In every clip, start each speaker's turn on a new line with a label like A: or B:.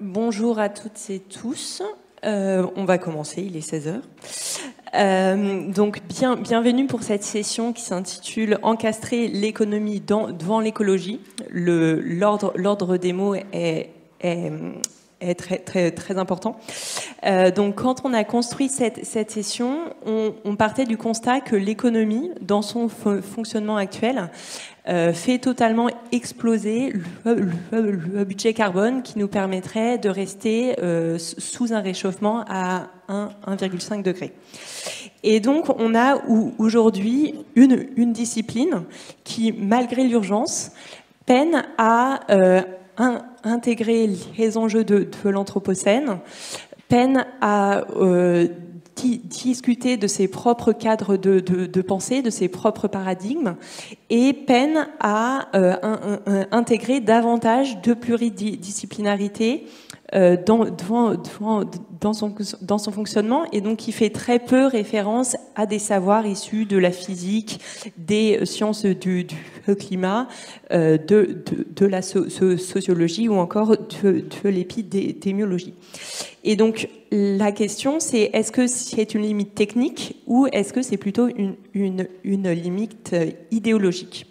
A: Bonjour à toutes et tous. On va commencer, il est 16 heures. Donc, bienvenue pour cette session qui s'intitule « Encastrer l'économie devant l'écologie ». L'ordre des mots est très important. Donc, quand on a construit cette session, on partait du constat que l'économie, dans son fonctionnement actuel, fait totalement exploser le budget carbone qui nous permettrait de rester sous un réchauffement à 1,5 degré. Et donc, on a aujourd'hui une discipline qui, malgré l'urgence, peine à intégrer les enjeux de l'Anthropocène, peine à discuter de ses propres cadres de pensée, de ses propres paradigmes, et peine à intégrer davantage de pluridisciplinarité dans son fonctionnement, et donc qui fait très peu référence à des savoirs issus de la physique, des sciences du climat, de la sociologie ou encore de l'épidémiologie. Et donc, la question, c'est est-ce que c'est une limite technique ou est-ce que c'est plutôt une limite idéologique ?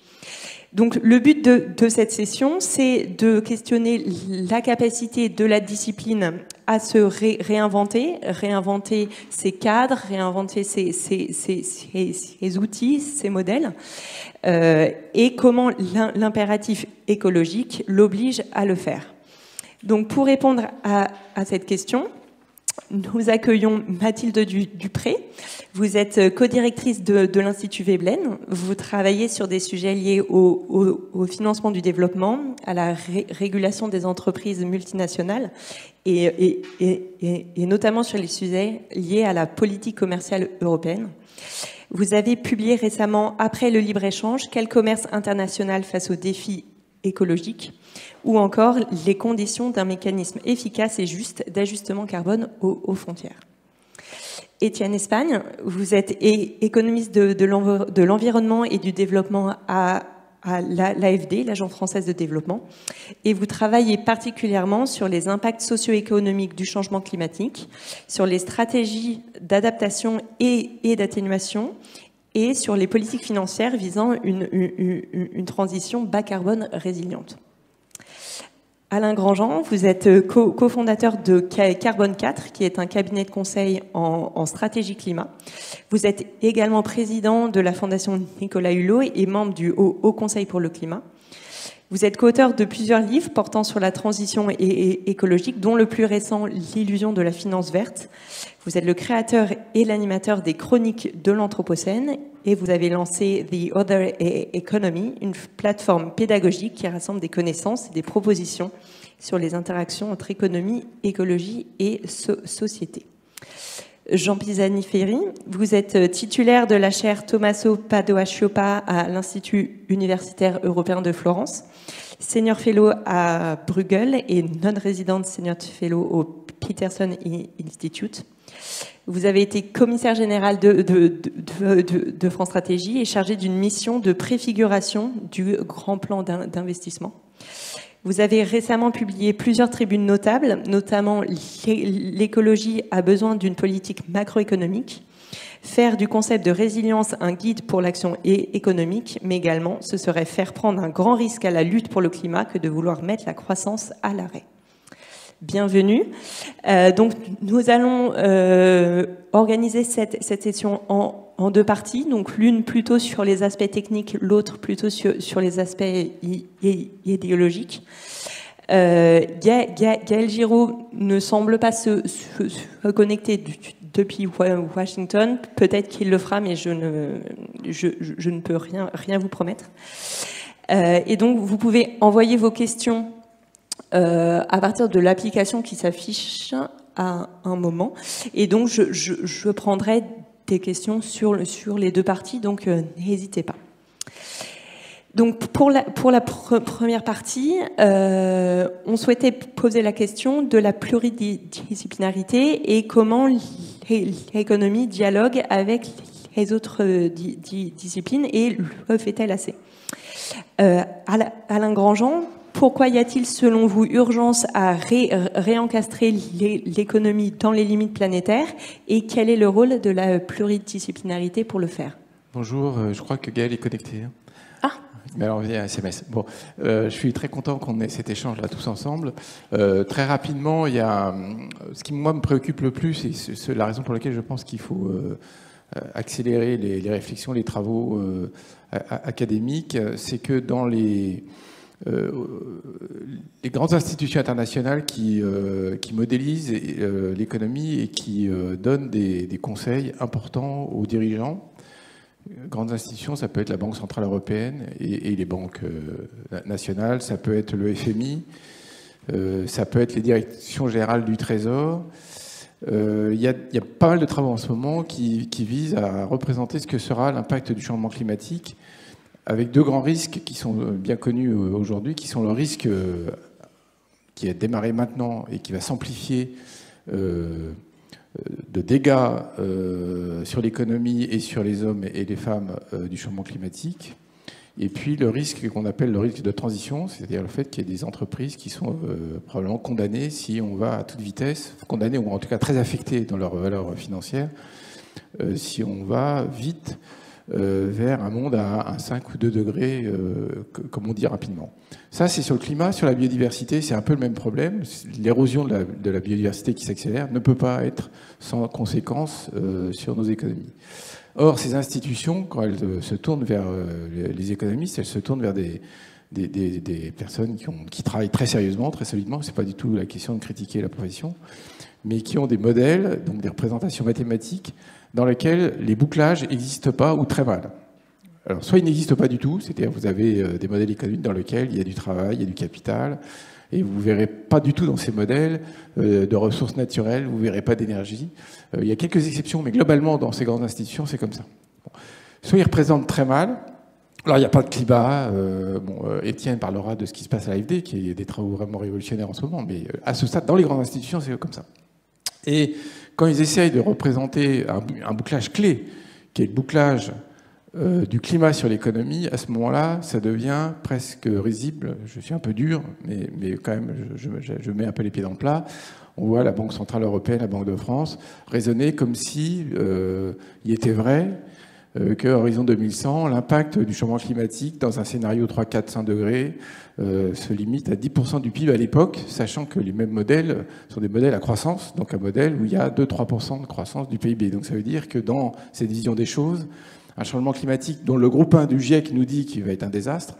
A: Donc, le but de cette session, c'est de questionner la capacité de la discipline à se réinventer ses cadres, réinventer ses outils, ses modèles, et comment l'impératif écologique l'oblige à le faire. Donc, pour répondre à cette question, nous accueillons Mathilde Dupré. Vous êtes codirectrice de l'Institut Veblen. Vous travaillez sur des sujets liés au financement du développement, à la régulation des entreprises multinationales et notamment sur les sujets liés à la politique commerciale européenne. Vous avez publié récemment, après le libre-échange, Quel commerce international face aux défis écologiques, ou encore les conditions d'un mécanisme efficace et juste d'ajustement carbone aux frontières. Étienne Espagne, vous êtes économiste de l'environnement et du développement à l'AFD, l'Agence française de développement, et vous travaillez particulièrement sur les impacts socio-économiques du changement climatique, sur les stratégies d'adaptation et d'atténuation, et sur les politiques financières visant une transition bas carbone résiliente. Alain Grandjean, vous êtes cofondateur de Carbone 4, qui est un cabinet de conseil en stratégie climat. Vous êtes également président de la Fondation Nicolas Hulot et membre du Haut Conseil pour le climat. Vous êtes co-auteur de plusieurs livres portant sur la transition écologique, dont le plus récent, L'illusion de la finance verte. Vous êtes le créateur et l'animateur des Chroniques de l'Anthropocène et vous avez lancé The Other Economy, une plateforme pédagogique qui rassemble des connaissances et des propositions sur les interactions entre économie, écologie et société. Jean Pisani-Ferry, vous êtes titulaire de la chaire Tommaso Padoa-Schioppa à l'Institut universitaire européen de Florence, senior fellow à Bruegel et non-resident senior fellow au Peterson Institute. Vous avez été commissaire général de France Stratégie et chargé d'une mission de préfiguration du grand plan d'investissement. Vous avez récemment publié plusieurs tribunes notables, notamment « L'écologie a besoin d'une politique macroéconomique », faire du concept de résilience un guide pour l'action économique, mais également ce serait faire prendre un grand risque à la lutte pour le climat que de vouloir mettre la croissance à l'arrêt. Bienvenue. Donc nous allons organiser cette session en deux parties, donc l'une plutôt sur les aspects techniques, l'autre plutôt sur les aspects idéologiques. Gaël Giraud ne semble pas se connecter depuis Washington. Peut-être qu'il le fera, mais je ne peux rien vous promettre. Et donc, vous pouvez envoyer vos questions à partir de l'application qui s'affiche à un moment. Et donc, je prendrai des questions sur les deux parties, donc n'hésitez pas. Donc, pour la première partie, on souhaitait poser la question de la pluridisciplinarité et comment l'économie dialogue avec les autres disciplines et le fait-elle assez. Alain Grandjean, Pourquoi y a-t-il, selon vous, urgence à réencastrer l'économie dans les limites planétaires et quel est le rôle de la pluridisciplinarité pour le faire?
B: Bonjour, je crois que Gaël est connecté.
A: Ah.
B: Mais alors, via SMS. Bon, je suis très content qu'on ait cet échange-là tous ensemble. Très rapidement, il y a ce qui, moi, me préoccupe le plus, et c'est la raison pour laquelle je pense qu'il faut accélérer les réflexions, les travaux académiques, c'est que dans les grandes institutions internationales qui modélisent l'économie et qui donnent des conseils importants aux dirigeants. Grandes institutions, ça peut être la Banque Centrale Européenne et les banques nationales, ça peut être le FMI, ça peut être les directions générales du Trésor. Il y a pas mal de travaux en ce moment qui visent à représenter ce que sera l'impact du changement climatique, avec deux grands risques qui sont bien connus aujourd'hui, qui sont le risque qui a démarré maintenant et qui va s'amplifier de dégâts sur l'économie et sur les hommes et les femmes du changement climatique. Et puis le risque qu'on appelle le risque de transition, c'est-à-dire le fait qu'il y ait des entreprises qui sont probablement condamnées si on va à toute vitesse, condamnées ou en tout cas très affectées dans leur valeur financière, si on va vite vers un monde à 5 ou 2 degrés, comme on dit rapidement. Ça, c'est sur le climat. Sur la biodiversité, c'est un peu le même problème. L'érosion de la biodiversité qui s'accélère ne peut pas être sans conséquences sur nos économies. Or, ces institutions, quand elles se tournent vers les économistes, elles se tournent vers des personnes qui travaillent très sérieusement, très solidement. C'est pas du tout la question de critiquer la profession, mais qui ont des modèles, donc des représentations mathématiques, dans lesquelles les bouclages n'existent pas ou très mal. Alors, soit ils n'existent pas du tout, c'est-à-dire vous avez des modèles économiques dans lesquels il y a du travail, il y a du capital, et vous ne verrez pas du tout dans ces modèles de ressources naturelles, vous ne verrez pas d'énergie. Il y a quelques exceptions, mais globalement, dans ces grandes institutions, c'est comme ça. Bon. Soit ils représentent très mal. Alors, il n'y a pas de climat. Étienne parlera de ce qui se passe à l'AFD, qui est des travaux vraiment révolutionnaires en ce moment, mais à ce stade, dans les grandes institutions, c'est comme ça. Et quand ils essayent de représenter un bouclage clé, qui est le bouclage du climat sur l'économie, à ce moment-là, ça devient presque risible. Je suis un peu dur, mais quand même, je mets un peu les pieds dans le plat. On voit la Banque Centrale Européenne, la Banque de France, raisonner comme si il était vrai qu'à horizon 2100, l'impact du changement climatique dans un scénario 3, 4, 5 degrés se limite à 10% du PIB à l'époque, sachant que les mêmes modèles sont des modèles à croissance, donc un modèle où il y a 2-3% de croissance du PIB. Donc ça veut dire que dans cette vision des choses, un changement climatique dont le groupe 1 du GIEC nous dit qu'il va être un désastre,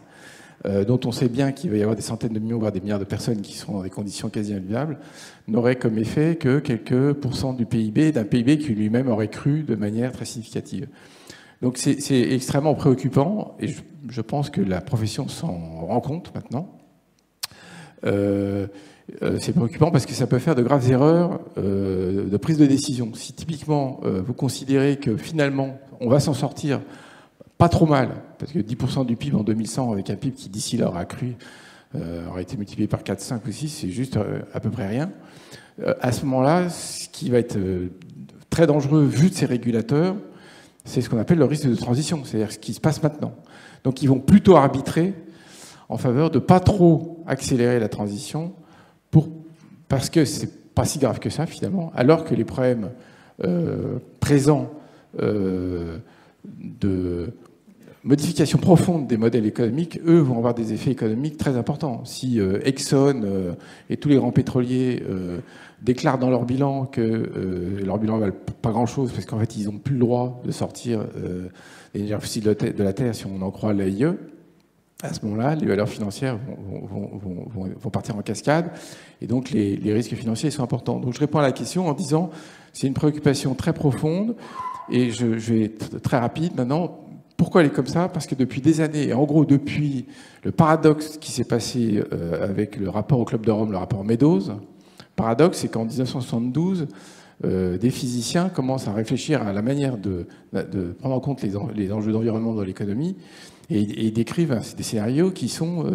B: dont on sait bien qu'il va y avoir des centaines de millions, voire des milliards de personnes qui sont dans des conditions quasi invivables, n'aurait comme effet que quelques pourcents du PIB, d'un PIB qui lui-même aurait cru de manière très significative. Donc c'est extrêmement préoccupant, et je pense que la profession s'en rend compte maintenant. C'est préoccupant parce que ça peut faire de graves erreurs de prise de décision. Si typiquement vous considérez que finalement on va s'en sortir pas trop mal, parce que 10% du PIB en 2100 avec un PIB qui d'ici là aura cru, aurait été multiplié par 4, 5 ou 6, c'est juste à peu près rien. À ce moment-là, ce qui va être très dangereux vu de ces régulateurs, c'est ce qu'on appelle le risque de transition, c'est-à-dire ce qui se passe maintenant. Donc ils vont plutôt arbitrer en faveur de pas trop accélérer la transition parce que c'est pas si grave que ça finalement, alors que les problèmes présents de modification profonde des modèles économiques, eux, vont avoir des effets économiques très importants. Si Exxon et tous les grands pétroliers déclarent dans leur bilan que leur bilan ne valent pas grand-chose, parce qu'en fait, ils n'ont plus le droit de sortir des énergies fossiles de la Terre, si on en croit l'AIE, à ce moment-là, les valeurs financières vont partir en cascade, et donc les risques financiers sont importants. Donc je réponds à la question en disant, c'est une préoccupation très profonde, et je vais être très rapide maintenant. Pourquoi elle est comme ça? Parce que depuis des années, et en gros depuis le paradoxe qui s'est passé avec le rapport au Club de Rome, le rapport Meadows, le paradoxe, c'est qu'en 1972, des physiciens commencent à réfléchir à la manière de prendre en compte les enjeux d'environnement dans l'économie, et ils décrivent des scénarios qui sont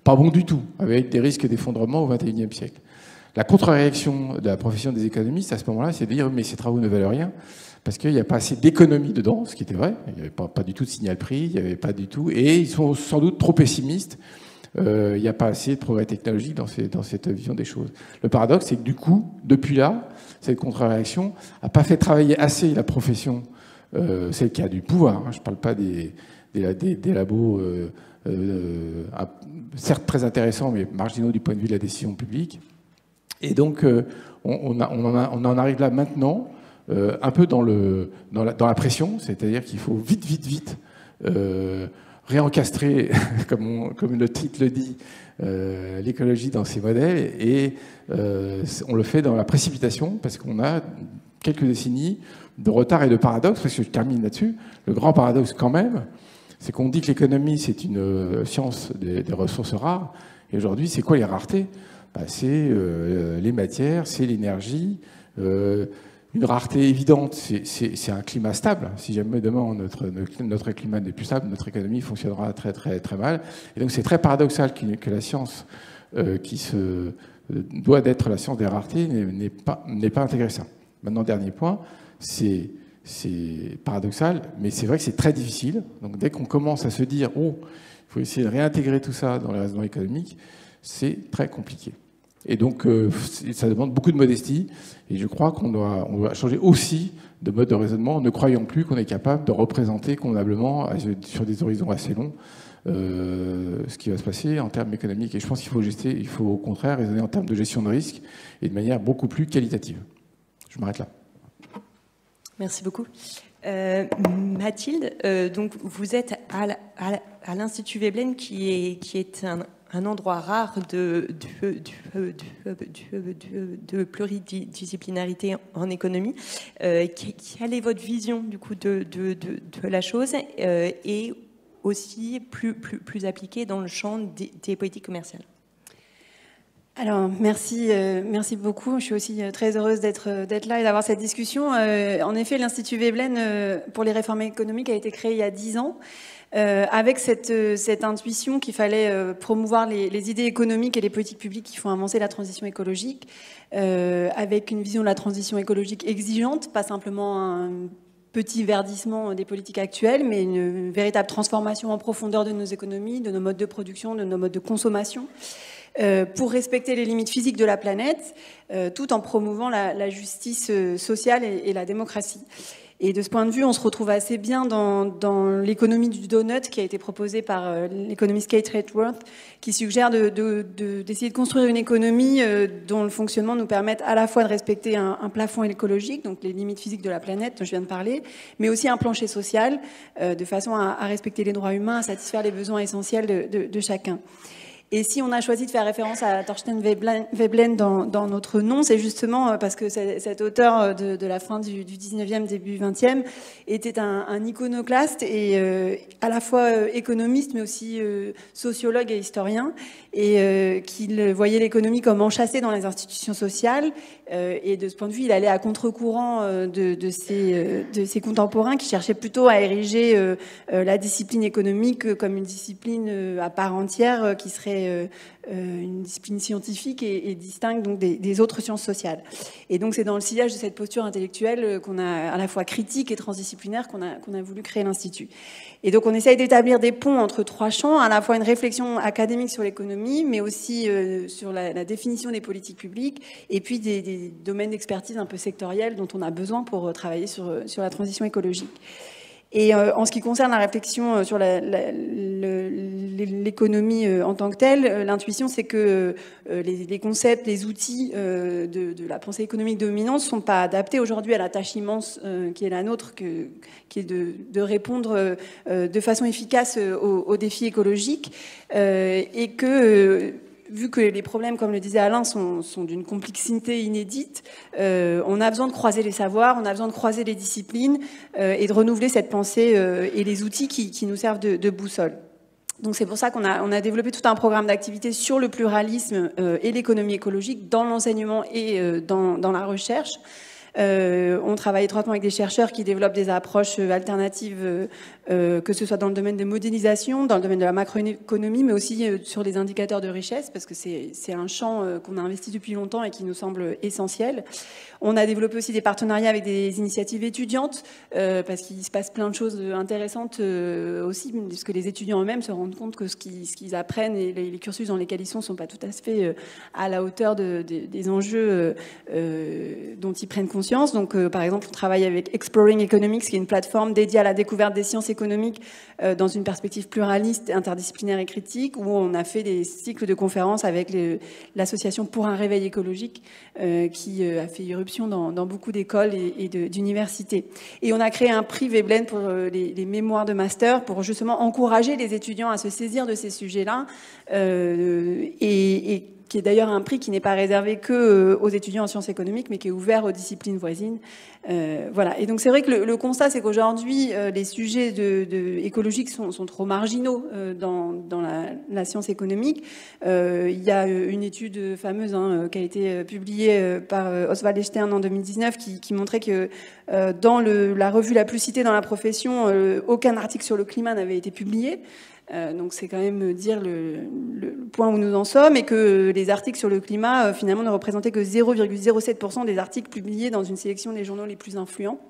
B: pas bons du tout, avec des risques d'effondrement au XXIe siècle. La contre-réaction de la profession des économistes à ce moment-là, c'est de dire mais ces travaux ne valent rien, parce qu'il n'y a pas assez d'économie dedans, ce qui était vrai. Il n'y avait pas du tout de signal prix, il n'y avait pas du tout. Et ils sont sans doute trop pessimistes il n'y a pas assez de progrès technologique dans cette vision des choses. Le paradoxe, c'est que du coup, depuis là, cette contre-réaction n'a pas fait travailler assez la profession, celle qui a du pouvoir. Hein, je ne parle pas des labos, certes très intéressants, mais marginaux du point de vue de la décision publique. Et donc, on en arrive là maintenant, un peu dans la pression, c'est-à-dire qu'il faut vite réencastrer, comme le titre le dit, l'écologie dans ses modèles, et on le fait dans la précipitation, parce qu'on a quelques décennies de retard et de paradoxe, parce que je termine là-dessus. Le grand paradoxe quand même, c'est qu'on dit que l'économie, c'est une science des ressources rares, et aujourd'hui, c'est quoi les raretés? C'est les matières, c'est l'énergie. Une rareté évidente, c'est un climat stable. Si jamais demain notre climat n'est plus stable, notre économie fonctionnera très très très mal. Et donc c'est très paradoxal que la science doit être la science des raretés n'ait pas intégré ça. Maintenant, dernier point, c'est paradoxal, mais c'est vrai que c'est très difficile. Donc dès qu'on commence à se dire il faut essayer de réintégrer tout ça dans les raisonnements économiques, c'est très compliqué. Et donc, ça demande beaucoup de modestie. Et je crois qu'on doit changer aussi de mode de raisonnement, ne croyant plus qu'on est capable de représenter convenablement, sur des horizons assez longs, ce qui va se passer en termes économiques. Et je pense qu'il faut au contraire raisonner en termes de gestion de risque et de manière beaucoup plus qualitative. Je m'arrête là.
A: Merci beaucoup. Mathilde, donc vous êtes à l'Institut Veblen, qui est un endroit rare de pluridisciplinarité en économie. Quelle est votre vision du coup de la chose, et aussi plus appliquée dans le champ des politiques commerciales?
C: Alors, merci beaucoup. Je suis aussi très heureuse d'être là et d'avoir cette discussion. En effet, l'Institut Veblen pour les réformes économiques a été créé il y a 10 ans. Avec cette intuition qu'il fallait promouvoir les idées économiques et les politiques publiques qui font avancer la transition écologique, avec une vision de la transition écologique exigeante, pas simplement un petit verdissement des politiques actuelles, mais une véritable transformation en profondeur de nos économies, de nos modes de production, de nos modes de consommation, pour respecter les limites physiques de la planète, tout en promouvant la justice sociale et la démocratie. Et de ce point de vue, on se retrouve assez bien dans l'économie du donut qui a été proposée par l'économiste Kate Raworth, qui suggère d'essayer de construire une économie dont le fonctionnement nous permette à la fois de respecter un plafond écologique, donc les limites physiques de la planète dont je viens de parler, mais aussi un plancher social, de façon à respecter les droits humains, à satisfaire les besoins essentiels de chacun. Et si on a choisi de faire référence à Thorstein Veblen dans notre nom, c'est justement parce que cet auteur de la fin du 19e, début 20e, était un iconoclaste et à la fois économiste, mais aussi sociologue et historien, et qu'il voyait l'économie comme enchâssée dans les institutions sociales. Et de ce point de vue, il allait à contre-courant de ses contemporains qui cherchaient plutôt à ériger la discipline économique comme une discipline à part entière qui serait une discipline scientifique et distincte donc des autres sciences sociales. Et donc c'est dans le sillage de cette posture intellectuelle qu'on a à la fois critique et transdisciplinaire qu'on a voulu créer l'Institut. Et donc on essaye d'établir des ponts entre trois champs, à la fois une réflexion académique sur l'économie, mais aussi sur la définition des politiques publiques, et puis des domaines d'expertise un peu sectoriels dont on a besoin pour travailler sur la transition écologique. Et en ce qui concerne la réflexion sur l'économie en tant que telle, l'intuition, c'est que les concepts, les outils de la pensée économique dominante ne sont pas adaptés aujourd'hui à la tâche immense qui est la nôtre, qui est de répondre de façon efficace aux défis écologiques, et que vu que les problèmes, comme le disait Alain, sont d'une complexité inédite, on a besoin de croiser les savoirs, on a besoin de croiser les disciplines et de renouveler cette pensée et les outils qui nous servent de boussole. Donc c'est pour ça qu'on a développé tout un programme d'activités sur le pluralisme et l'économie écologique dans l'enseignement et dans la recherche. On travaille étroitement avec des chercheurs qui développent des approches alternatives, que ce soit dans le domaine des modélisations, dans le domaine de la macroéconomie, mais aussi sur les indicateurs de richesse, parce que c'est un champ qu'on a investi depuis longtemps et qui nous semble essentiel. On a développé aussi des partenariats avec des initiatives étudiantes, parce qu'il se passe plein de choses intéressantes aussi, puisque les étudiants eux-mêmes se rendent compte que ce qu'ils apprennent et les cursus dans lesquels ils sont pas tout à fait à la hauteur des enjeux dont ils prennent conscience. Donc, par exemple, on travaille avec Exploring Economics, qui est une plateforme dédiée à la découverte des sciences économiques dans une perspective pluraliste, interdisciplinaire et critique, où on a fait des cycles de conférences avec l'association Pour un réveil écologique, qui a fait irruption dans beaucoup d'écoles et d'universités. Et on a créé un prix Veblen pour les mémoires de master, pour justement encourager les étudiants à se saisir de ces sujets-là, et qui est d'ailleurs un prix qui n'est pas réservé que aux étudiants en sciences économiques, mais qui est ouvert aux disciplines voisines. Voilà. Et donc c'est vrai que le constat, c'est qu'aujourd'hui, les sujets écologiques sont trop marginaux dans la science économique. Il y a une étude fameuse qui a été publiée par Oswald Stern en 2019 qui montrait que dans la revue la plus citée dans la profession, aucun article sur le climat n'avait été publié. Donc c'est quand même dire le point où nous en sommes, et que les articles sur le climat finalement ne représentaient que 0,07% des articles publiés dans une sélection des journaux les plus influents.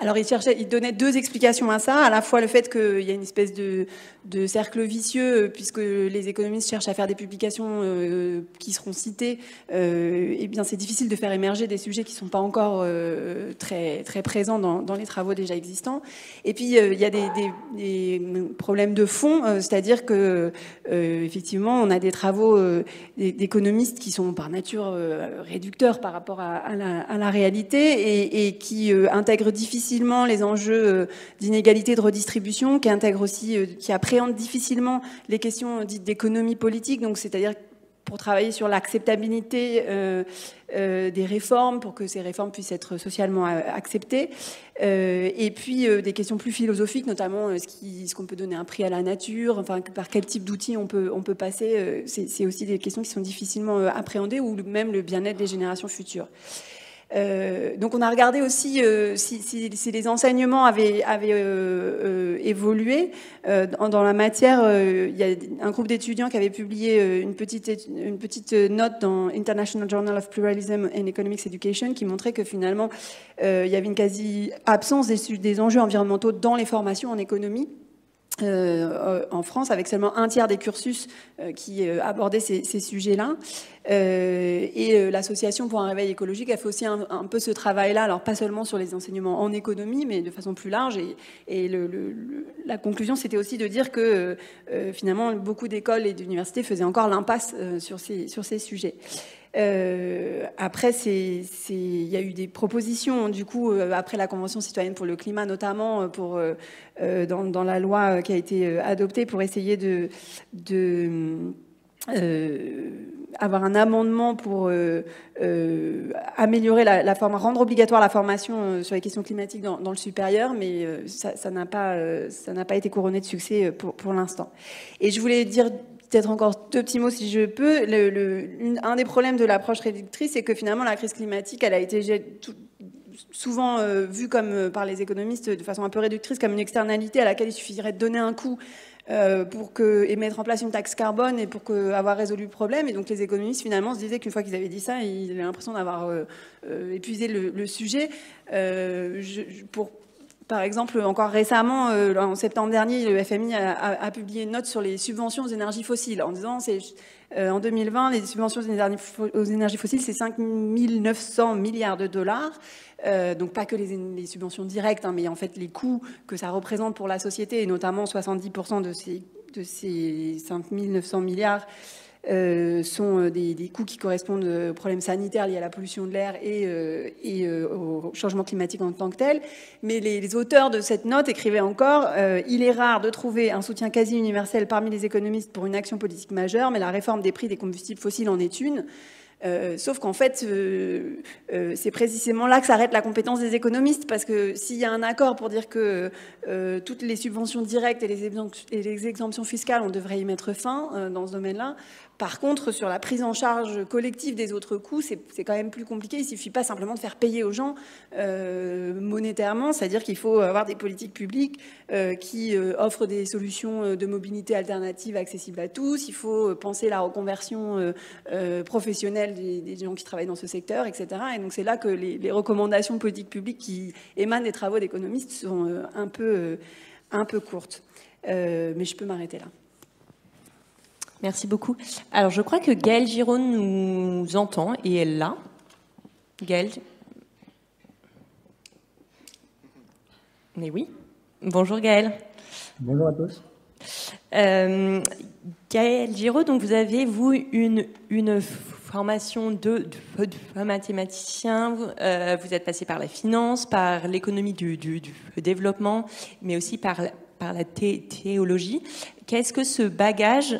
C: Alors il donnait deux explications à ça, à la fois le fait qu'il y a une espèce de cercle vicieux, puisque les économistes cherchent à faire des publications qui seront citées, et bien c'est difficile de faire émerger des sujets qui ne sont pas encore très, très présents dans les travaux déjà existants. Et puis il y a des problèmes de fond, c'est-à-dire que effectivement on a des travaux d'économistes qui sont par nature réducteurs par rapport à la réalité, et qui intègrent difficilement les enjeux d'inégalité de redistribution, qui intègrent aussi, qui appréhendent difficilement les questions dites d'économie politique, donc c'est-à-dire pour travailler sur l'acceptabilité des réformes, pour que ces réformes puissent être socialement acceptées, et puis des questions plus philosophiques, notamment est-ce qu'on peut donner un prix à la nature, enfin par quel type d'outils on peut passer, c'est aussi des questions qui sont difficilement appréhendées, ou même le bien-être des générations futures. Donc on a regardé aussi si les enseignements avaient évolué dans la matière. Il y a un groupe d'étudiants qui avait publié une petite note dans International Journal of Pluralism and Economics Education qui montrait que finalement il y avait une quasi-absence des enjeux environnementaux dans les formations en économie. En France, avec seulement un tiers des cursus qui abordaient ces sujets-là. Et l'association Pour un réveil écologique a fait aussi un peu ce travail-là, alors pas seulement sur les enseignements en économie, mais de façon plus large. Et la conclusion, c'était aussi de dire que finalement, beaucoup d'écoles et d'universités faisaient encore l'impasse sur ces sujets. Après, il y a eu des propositions, du coup, après la Convention citoyenne pour le climat, notamment dans la loi qui a été adoptée pour essayer avoir un amendement pour améliorer rendre obligatoire la formation sur les questions climatiques dans le supérieur, mais ça n'a pas été couronné de succès pour l'instant. Et je voulais dire peut-être encore deux petits mots si je peux. Un des problèmes de l'approche réductrice, c'est que finalement la crise climatique, elle a été souvent vue par les économistes de façon un peu réductrice comme une externalité à laquelle il suffirait de donner un coup et mettre en place une taxe carbone et pour avoir résolu le problème. Et donc les économistes finalement se disaient qu'une fois qu'ils avaient dit ça, ils avaient l'impression d'avoir épuisé le sujet. Par exemple, encore récemment, en septembre dernier, le FMI a publié une note sur les subventions aux énergies fossiles en disant en 2020, les subventions aux énergies fossiles, c'est 5 900 milliards de dollars. Donc pas que les subventions directes, mais en fait les coûts que ça représente pour la société, et notamment 70% de ces 5 900 milliards sont des coûts qui correspondent aux problèmes sanitaires liés à la pollution de l'air et au changement climatique en tant que tel. Mais les auteurs de cette note écrivaient encore il est rare de trouver un soutien quasi universel parmi les économistes pour une action politique majeure, mais la réforme des prix des combustibles fossiles en est une. Sauf qu'en fait, c'est précisément là que s'arrête la compétence des économistes, parce que s'il y a un accord pour dire que toutes les subventions directes et les exemptions fiscales, on devrait y mettre fin dans ce domaine-là. Par contre, sur la prise en charge collective des autres coûts, c'est quand même plus compliqué. Il ne suffit pas simplement de faire payer aux gens monétairement, c'est-à-dire qu'il faut avoir des politiques publiques qui offrent des solutions de mobilité alternatives accessibles à tous. Il faut penser la reconversion professionnelle professionnels, des gens qui travaillent dans ce secteur, etc. Et donc c'est là que les recommandations de politique publique qui émanent des travaux d'économistes sont un peu courtes. Mais je peux m'arrêter là.
A: Merci beaucoup. Alors, je crois que Gaëlle Giraud nous entend et elle l'a. Gaëlle. Mais oui. Bonjour Gaëlle.
D: Bonjour à tous.
A: Gaëlle Giraud, donc vous avez, vous, une formation de mathématicien. Vous êtes passé par la finance, par l'économie du développement, mais aussi par la théologie. Qu'est-ce que ce bagage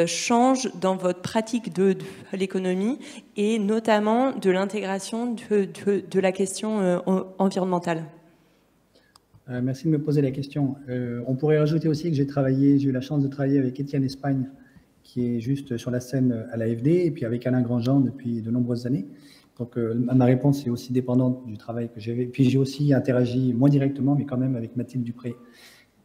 A: change dans votre pratique de l'économie et notamment de l'intégration de la question environnementale?
D: Merci de me poser la question. On pourrait rajouter aussi que j'ai eu la chance de travailler avec Étienne Espagne, qui est juste sur la scène à l'AFD, et puis avec Alain Grandjean depuis de nombreuses années. Donc ma réponse est aussi dépendante du travail que j'ai fait. Puis j'ai aussi interagi, moins directement, mais quand même avec Mathilde Dupré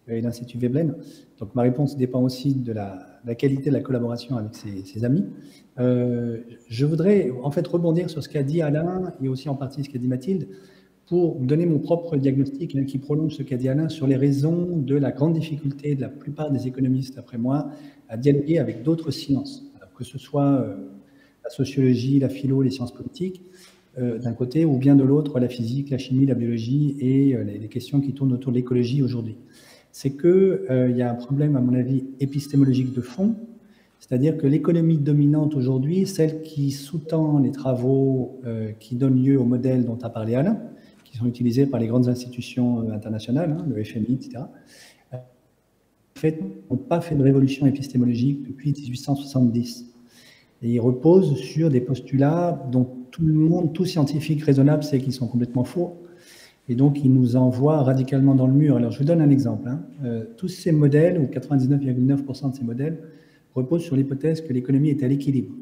D: et l'Institut Veblen. Donc ma réponse dépend aussi de la qualité de la collaboration avec ses amis. Je voudrais en fait rebondir sur ce qu'a dit Alain et aussi en partie ce qu'a dit Mathilde pour donner mon propre diagnostic qui prolonge ce qu'a dit Alain sur les raisons de la grande difficulté de la plupart des économistes, après moi, à dialoguer avec d'autres sciences, alors que ce soit la sociologie, la philo, les sciences politiques, d'un côté, ou bien de l'autre, la physique, la chimie, la biologie et les questions qui tournent autour de l'écologie aujourd'hui. C'est qu'il y a un problème, à mon avis, épistémologique de fond, c'est-à-dire que l'économie dominante aujourd'hui, celle qui sous-tend les travaux qui donnent lieu au modèle dont a parlé Alain, qui sont utilisés par les grandes institutions internationales, le FMI, etc., en fait, n'ont pas fait de révolution épistémologique depuis 1870. Et ils reposent sur des postulats dont tout scientifique raisonnable sait qu'ils sont complètement faux. Et donc, ils nous envoient radicalement dans le mur. Alors, je vous donne un exemple. Tous ces modèles, ou 99,9% de ces modèles, reposent sur l'hypothèse que l'économie est à l'équilibre.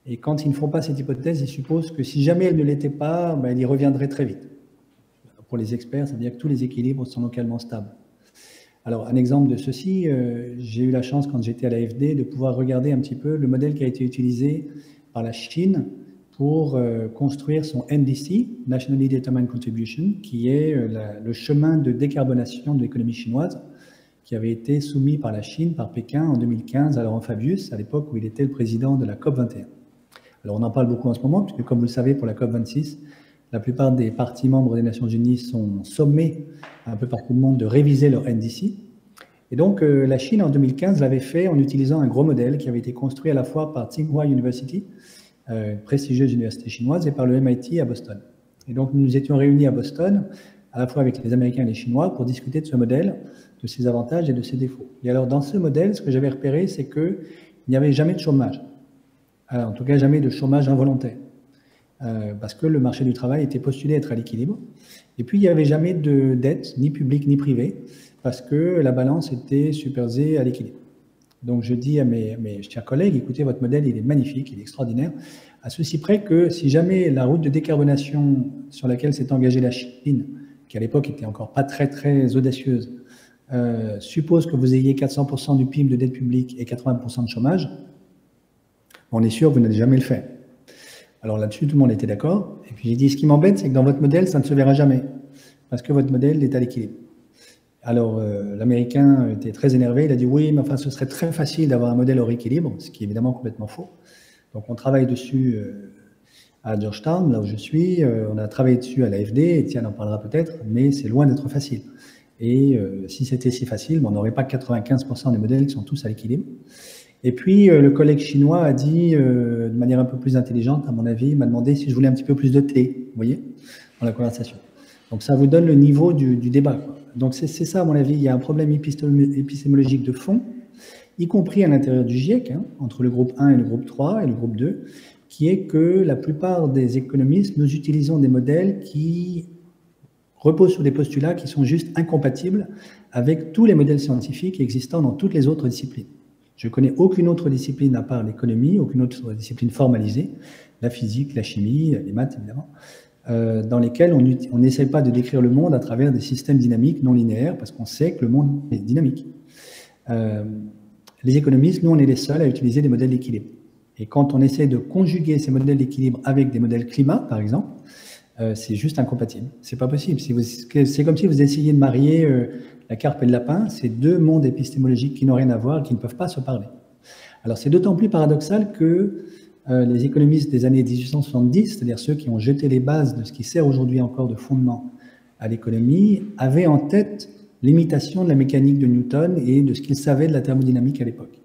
D: Et quand ils ne font pas cette hypothèse, ils supposent que si jamais elle ne l'était pas, elle y reviendrait très vite. Pour les experts, ça veut dire que tous les équilibres sont localement stables. Alors, un exemple de ceci, j'ai eu la chance, quand j'étais à l'AFD, de pouvoir regarder un petit peu le modèle qui a été utilisé par la Chine pour construire son NDC, Nationally Determined Contribution, qui est le chemin de décarbonation de l'économie chinoise, qui avait été soumis par la Chine, par Pékin, en 2015 à Laurent Fabius, à l'époque où il était le président de la COP21. Alors, on en parle beaucoup en ce moment, puisque, comme vous le savez, pour la COP26, la plupart des parties membres des Nations Unies sont sommées un peu partout le monde de réviser leur NDC. Et donc, la Chine, en 2015, l'avait fait en utilisant un gros modèle qui avait été construit à la fois par Tsinghua University, prestigieuse université chinoise, et par le MIT à Boston. Et donc, nous nous étions réunis à Boston, à la fois avec les Américains et les Chinois, pour discuter de ce modèle, de ses avantages et de ses défauts. Et alors, dans ce modèle, ce que j'avais repéré, c'est qu'il n'y avait jamais de chômage. En tout cas, jamais de chômage involontaire. Parce que le marché du travail était postulé être à l'équilibre. Et puis, il n'y avait jamais de dette, ni publique ni privée, parce que la balance était superposée à l'équilibre. Donc, je dis à mes chers collègues, écoutez, votre modèle, il est magnifique, il est extraordinaire, à ceci près que si jamais la route de décarbonation sur laquelle s'est engagée la Chine, qui à l'époque était encore pas très, très audacieuse, suppose que vous ayez 400% du PIB de dette publique et 80% de chômage, on est sûr que vous n'allez jamais le faire. Alors là-dessus, tout le monde était d'accord. Et puis j'ai dit, ce qui m'embête, c'est que dans votre modèle, ça ne se verra jamais, parce que votre modèle est à l'équilibre. Alors l'Américain était très énervé, il a dit, oui, mais enfin, ce serait très facile d'avoir un modèle hors équilibre, ce qui est évidemment complètement faux. Donc on travaille dessus à Georgetown, là où je suis, on a travaillé dessus à l'AFD, Étienne en parlera peut-être, mais c'est loin d'être facile. Et si c'était si facile, on n'aurait pas 95% des modèles qui sont tous à l'équilibre. Et puis, le collègue chinois a dit, de manière un peu plus intelligente, à mon avis, m'a demandé si je voulais un petit peu plus de thé, vous voyez, dans la conversation. Donc, ça vous donne le niveau du débat, quoi. Donc, c'est ça, à mon avis, il y a un problème épistémologique de fond, y compris à l'intérieur du GIEC, entre le groupe 1 et le groupe 3 et le groupe 2, qui est que la plupart des économistes, nous utilisons des modèles qui reposent sur des postulats qui sont juste incompatibles avec tous les modèles scientifiques existants dans toutes les autres disciplines. Je ne connais aucune autre discipline à part l'économie, aucune autre discipline formalisée, la physique, la chimie, les maths évidemment, dans lesquelles on n'essaie pas de décrire le monde à travers des systèmes dynamiques non linéaires, parce qu'on sait que le monde est dynamique. Les économistes, nous, on est les seuls à utiliser des modèles d'équilibre. Et quand on essaie de conjuguer ces modèles d'équilibre avec des modèles climat, par exemple, c'est juste incompatible. C'est pas possible. C'est comme si vous essayiez de marier la carpe et le lapin. C'est deux mondes épistémologiques qui n'ont rien à voir et qui ne peuvent pas se parler. Alors c'est d'autant plus paradoxal que les économistes des années 1870, c'est-à-dire ceux qui ont jeté les bases de ce qui sert aujourd'hui encore de fondement à l'économie, avaient en tête l'imitation de la mécanique de Newton et de ce qu'ils savaient de la thermodynamique à l'époque.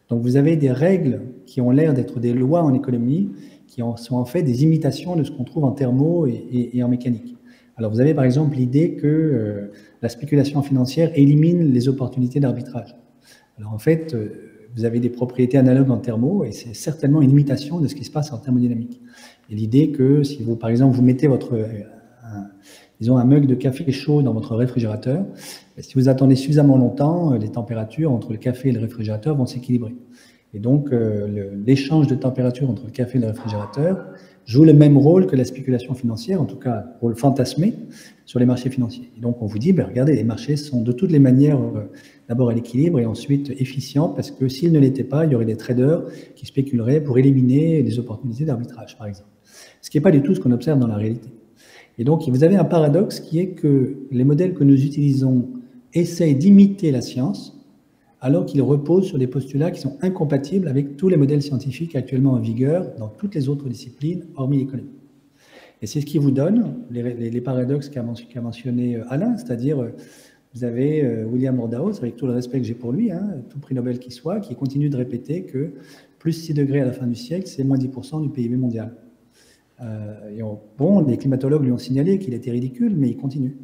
D: Donc vous avez des règles qui ont l'air d'être des lois en économie, qui sont en fait des imitations de ce qu'on trouve en thermo et en mécanique. Alors vous avez par exemple l'idée que la spéculation financière élimine les opportunités d'arbitrage. Alors en fait, vous avez des propriétés analogues en thermo et c'est certainement une imitation de ce qui se passe en thermodynamique. Et l'idée que si vous, par exemple, vous mettez disons un mug de café chaud dans votre réfrigérateur, si vous attendez suffisamment longtemps, les températures entre le café et le réfrigérateur vont s'équilibrer. Et donc, l'échange de température entre le café et le réfrigérateur joue le même rôle que la spéculation financière, en tout cas rôle fantasmé sur les marchés financiers. Et donc, on vous dit, ben, regardez, les marchés sont de toutes les manières d'abord à l'équilibre et ensuite efficients, parce que s'ils ne l'étaient pas, il y aurait des traders qui spéculeraient pour éliminer les opportunités d'arbitrage, par exemple. Ce qui n'est pas du tout ce qu'on observe dans la réalité. Et donc, vous avez un paradoxe qui est que les modèles que nous utilisons essayent d'imiter la science, alors qu'ils reposent sur des postulats qui sont incompatibles avec tous les modèles scientifiques actuellement en vigueur dans toutes les autres disciplines, hormis l'économie. Et c'est ce qui vous donne les paradoxes qu'a mentionné Alain, c'est-à-dire, vous avez William Nordhaus, avec tout le respect que j'ai pour lui, tout prix Nobel qu'il soit, qui continue de répéter que plus 6 degrés à la fin du siècle, c'est moins 10% du PIB mondial. Bon, les climatologues lui ont signalé qu'il était ridicule, mais il continue.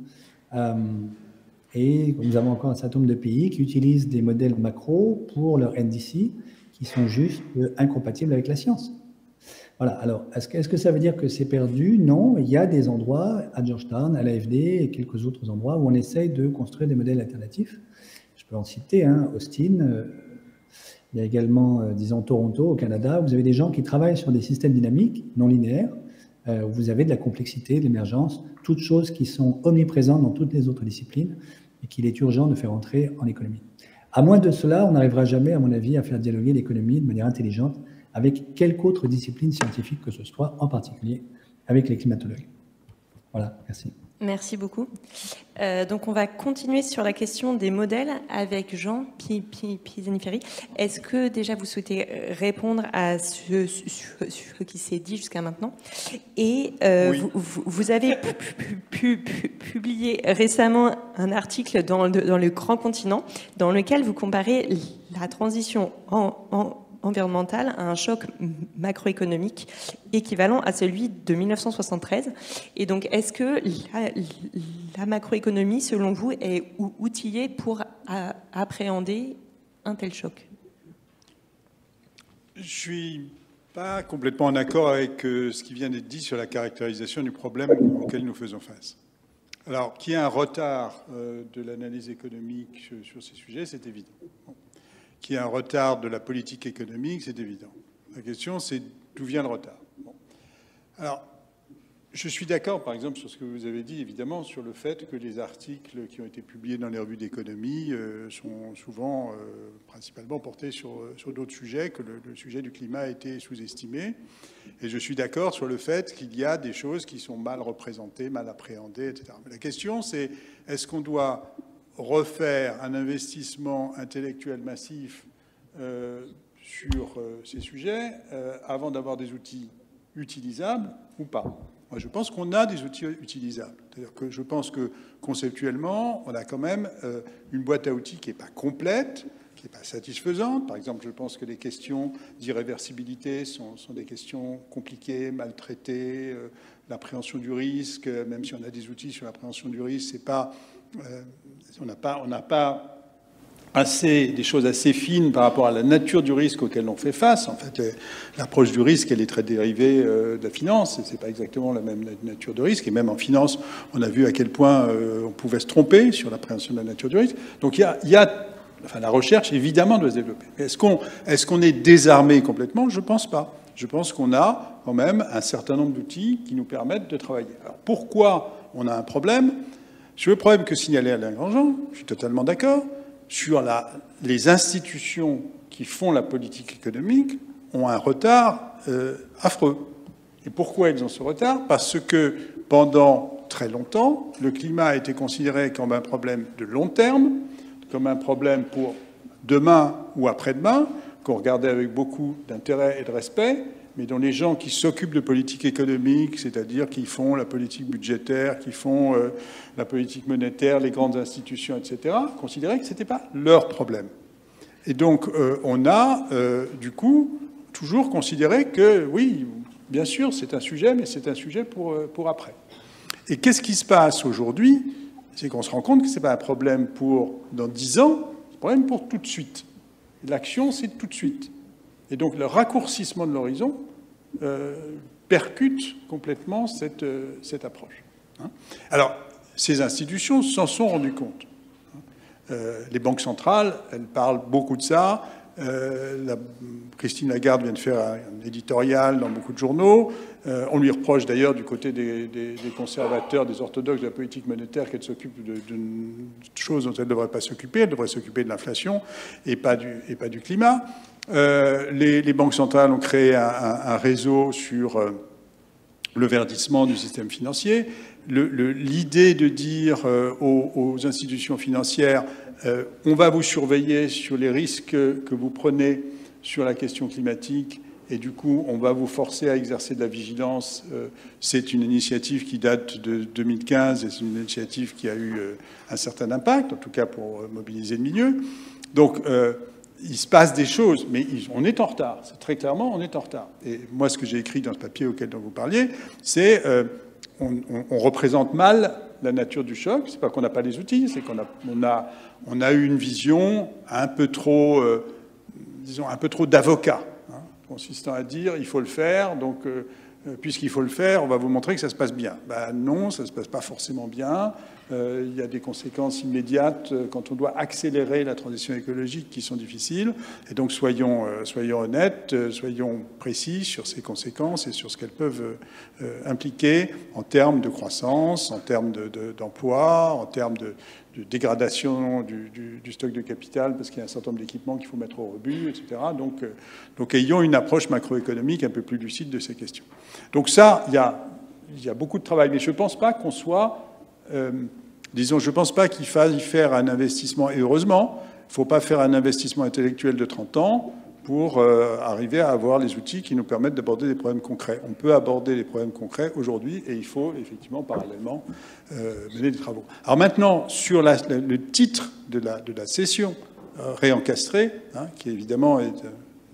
D: Et nous avons encore un certain nombre de pays qui utilisent des modèles macro pour leur NDC qui sont juste incompatibles avec la science. Voilà. Alors, est-ce que ça veut dire que c'est perdu? Non. Il y a des endroits, à Georgetown, à l'AFD et quelques autres endroits où on essaye de construire des modèles alternatifs. Je peux en citer, Austin. Il y a également, disons, Toronto, au Canada, où vous avez des gens qui travaillent sur des systèmes dynamiques, non linéaires, où vous avez de la complexité, de l'émergence, toutes choses qui sont omniprésentes dans toutes les autres disciplines et qu'il est urgent de faire entrer en économie. À moins de cela, on n'arrivera jamais, à mon avis, à faire dialoguer l'économie de manière intelligente avec quelque autre discipline scientifique que ce soit, en particulier avec les climatologues. Voilà, merci.
A: Merci beaucoup. Donc, on va continuer sur la question des modèles avec Jean Pisani-Ferry. Est-ce que déjà vous souhaitez répondre à ce qui s'est dit jusqu'à maintenant? Et oui. vous avez publié récemment un article dans le Grand Continent dans lequel vous comparez la transition environnementale à un choc macroéconomique équivalent à celui de 1973. Et donc, est-ce que la macroéconomie, selon vous, est outillée pour appréhender un tel choc?
E: Je ne suis pas complètement en accord avec ce qui vient d'être dit sur la caractérisation du problème auquel nous faisons face. Alors, qu'il y ait un retard de l'analyse économique sur ces sujets, c'est évident. Bon. Qu'il y ait un retard de la politique économique, c'est évident. La question, c'est d'où vient le retard. Bon. Alors, je suis d'accord, par exemple, sur ce que vous avez dit, évidemment, sur le fait que les articles qui ont été publiés dans les revues d'économie sont souvent, principalement portés sur d'autres sujets, que le sujet du climat a été sous-estimé. Et je suis d'accord sur le fait qu'il y a des choses qui sont mal représentées, mal appréhendées, etc. Mais la question, c'est est-ce qu'on doit refaire un investissement intellectuel massif sur ces sujets avant d'avoir des outils utilisables ou pas? Moi, je pense qu'on a des outils utilisables. C'est-à-dire que je pense que conceptuellement, on a quand même une boîte à outils qui n'est pas complète, qui n'est pas satisfaisante. Par exemple, je pense que les questions d'irréversibilité sont des questions compliquées, mal traitées. L'appréhension du risque, même si on a des outils sur l'appréhension du risque, c'est pas... on n'a pas des choses assez fines par rapport à la nature du risque auquel on fait face. En fait, l'approche du risque, elle est très dérivée de la finance. C'est pas exactement la même nature de risque. Et même en finance, on a vu à quel point on pouvait se tromper sur l'appréhension de la nature du risque. Donc la recherche, évidemment, doit se développer. Est-ce qu'on est désarmé complètement? Je pense pas. Je pense qu'on a quand même un certain nombre d'outils qui nous permettent de travailler. Alors, pourquoi on a un problème? Sur le problème que signalait Alain Grandjean, je suis totalement d'accord. Sur les institutions qui font la politique économique, ont un retard affreux. Et pourquoi ils ont ce retard? Parce que pendant très longtemps, le climat a été considéré comme un problème de long terme, comme un problème pour demain ou après-demain, qu'on regardait avec beaucoup d'intérêt et de respect, mais dont les gens qui s'occupent de politique économique, c'est-à-dire qui font la politique budgétaire, qui font la politique monétaire, les grandes institutions, etc., considéraient que ce n'était pas leur problème. Et donc, on a, du coup, toujours considéré que, oui, bien sûr, c'est un sujet, mais c'est un sujet pour après. Et qu'est-ce qui se passe aujourd'hui? C'est qu'on se rend compte que ce n'est pas un problème pour dans 10 ans, c'est un problème pour tout de suite. L'action, c'est tout de suite. Et donc, le raccourcissement de l'horizon percute complètement cette approche. Alors, ces institutions s'en sont rendues compte. Les banques centrales, elles parlent beaucoup de ça. Christine Lagarde vient de faire un éditorial dans beaucoup de journaux. On lui reproche d'ailleurs du côté des conservateurs, des orthodoxes de la politique monétaire qu'elle s'occupe de choses dont elle ne devrait pas s'occuper. Elle devrait s'occuper de l'inflation et pas du climat. Les banques centrales ont créé un réseau sur le verdissement du système financier. L'idée de dire aux institutions financières on va vous surveiller sur les risques que vous prenez sur la question climatique et du coup on va vous forcer à exercer de la vigilance. C'est une initiative qui date de 2015 et c'est une initiative qui a eu un certain impact, en tout cas pour mobiliser le milieu. Donc il se passe des choses, mais on est en retard. C'est très clairement, on est en retard. Et moi, ce que j'ai écrit dans ce papier dont vous parliez, c'est on représente mal la nature du choc. C'est pas qu'on n'a pas les outils, c'est qu'on a eu une vision un peu trop, disons, un peu trop d'avocat, consistant à dire il faut le faire, donc puisqu'il faut le faire, on va vous montrer que ça se passe bien. Ben non, ça se passe pas forcément bien. Il y a des conséquences immédiates quand on doit accélérer la transition écologique qui sont difficiles. Et donc soyons honnêtes, soyons précis sur ces conséquences et sur ce qu'elles peuvent impliquer en termes de croissance, en termes d'emploi, en termes de dégradation du stock de capital, parce qu'il y a un certain nombre d'équipements qu'il faut mettre au rebut, etc. Donc ayons une approche macroéconomique un peu plus lucide de ces questions. Donc ça, il y a beaucoup de travail, mais je ne pense pas qu'on soit... disons, je ne pense pas qu'il faille faire un investissement, et heureusement, il ne faut pas faire un investissement intellectuel de 30 ans pour arriver à avoir les outils qui nous permettent d'aborder des problèmes concrets. On peut aborder les problèmes concrets aujourd'hui et il faut effectivement parallèlement mener des travaux. Alors maintenant, sur le titre de la session réencastrée, qui évidemment est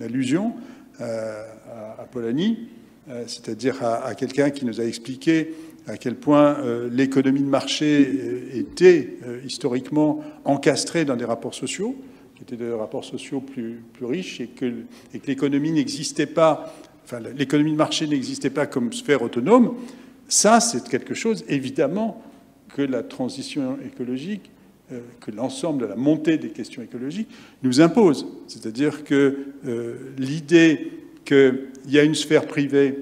E: une allusion à Polanyi, c'est-à-dire à quelqu'un qui nous a expliqué à quel point l'économie de marché était historiquement encastrée dans des rapports sociaux, qui étaient des rapports sociaux plus riches, et que l'économie n'existait pas, enfin l'économie de marché n'existait pas comme sphère autonome. Ça, c'est quelque chose, évidemment, que la transition écologique, que l'ensemble de la montée des questions écologiques nous impose. C'est-à-dire que l'idée qu'il y a une sphère privée,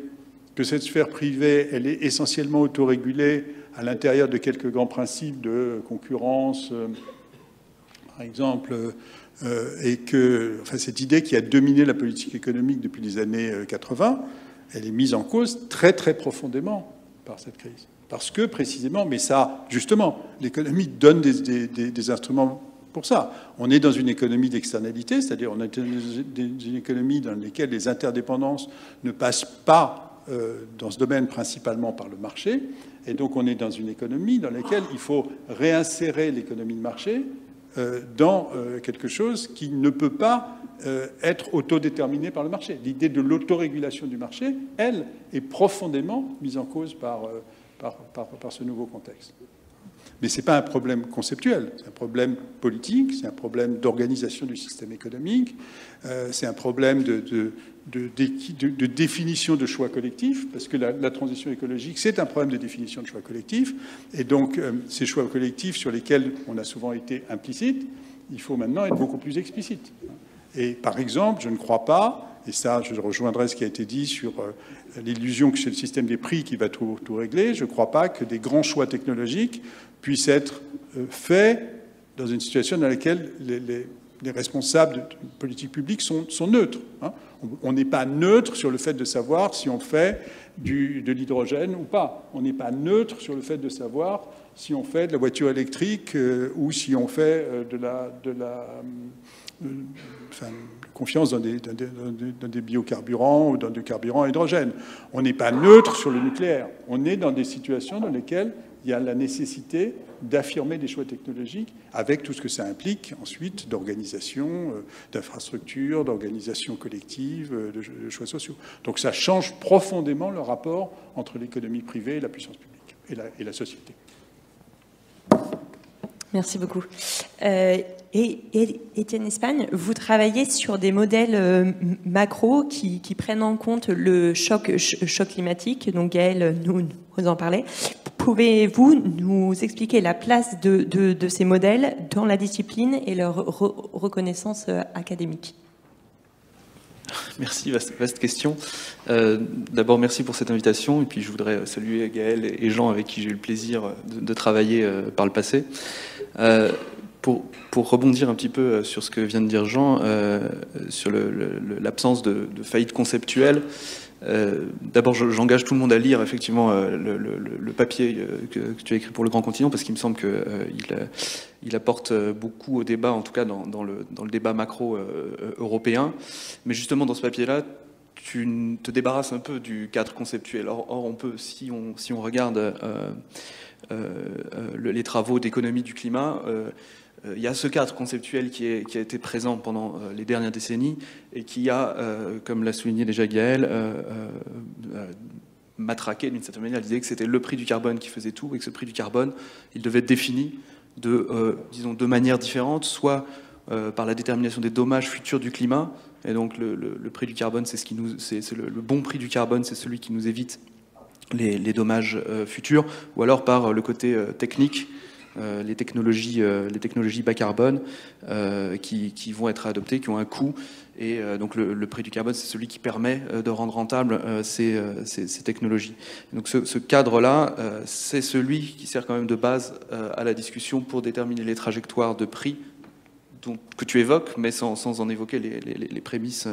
E: que cette sphère privée, elle est essentiellement autorégulée à l'intérieur de quelques grands principes de concurrence, par exemple, et que cette idée qui a dominé la politique économique depuis les années 80, elle est mise en cause très très profondément par cette crise. Parce que précisément, mais ça, justement, l'économie donne des instruments pour ça. On est dans une économie d'externalité, c'est-à-dire on est dans une économie dans laquelle les interdépendances ne passent pas dans ce domaine principalement par le marché, et donc on est dans une économie dans laquelle il faut réinsérer l'économie de marché dans quelque chose qui ne peut pas être autodéterminé par le marché. L'idée de l'autorégulation du marché, elle, est profondément mise en cause par ce nouveau contexte. Mais ce n'est pas un problème conceptuel, c'est un problème politique, c'est un problème d'organisation du système économique, c'est un problème de définition de choix collectifs, parce que la transition écologique, c'est un problème de définition de choix collectifs, et donc ces choix collectifs sur lesquels on a souvent été implicite, il faut maintenant être beaucoup plus explicite. Et par exemple, je ne crois pas, et ça je rejoindrai ce qui a été dit sur l'illusion que c'est le système des prix qui va tout régler, je ne crois pas que des grands choix technologiques puissent être faits dans une situation dans laquelle les responsables de politique publique sont neutres. On n'est pas neutre sur le fait de savoir si on fait de l'hydrogène ou pas. On n'est pas neutre sur le fait de savoir si on fait de la voiture électrique ou si on fait confiance dans des biocarburants ou dans des carburants à hydrogène. On n'est pas neutre sur le nucléaire. On est dans des situations dans lesquelles il y a la nécessité d'affirmer des choix technologiques avec tout ce que ça implique ensuite d'organisation, d'infrastructures, d'organisation collective, de choix sociaux. Donc ça change profondément le rapport entre l'économie privée et la puissance publique et la société.
A: Merci beaucoup. Et Étienne Espagne, vous travaillez sur des modèles macro qui prennent en compte le choc climatique, donc Gaël nous en parlait. Pouvez-vous nous expliquer la place de ces modèles dans la discipline et leur reconnaissance académique ?
F: Merci, vaste question. D'abord, merci pour cette invitation. Et puis, je voudrais saluer Gaël et Jean, avec qui j'ai eu le plaisir de travailler par le passé. Pour rebondir un petit peu sur ce que vient de dire Jean, sur l'absence de faillite conceptuelle, d'abord, j'engage tout le monde à lire effectivement le papier que tu as écrit pour Le Grand Continent, parce qu'il me semble qu'il apporte beaucoup au débat, en tout cas dans le débat macro européen. Mais justement, dans ce papier-là, tu te débarrasses un peu du cadre conceptuel. Or on peut, si on regarde les travaux d'économie du climat, il y a ce cadre conceptuel qui a été présent pendant les dernières décennies et qui a, comme l'a souligné déjà Gaël, matraqué d'une certaine manière l'idée que c'était le prix du carbone qui faisait tout et que ce prix du carbone, il devait être défini disons, de manière différente, soit par la détermination des dommages futurs du climat, et donc le prix du carbone, le bon prix du carbone, c'est celui qui nous évite les dommages futurs, ou alors par le côté technique, les technologies bas carbone qui vont être adoptées, qui ont un coût, et donc le prix du carbone, c'est celui qui permet de rendre rentable ces technologies. Donc ce cadre-là, c'est celui qui sert quand même de base à la discussion pour déterminer les trajectoires de prix que tu évoques, mais sans en évoquer les prémices,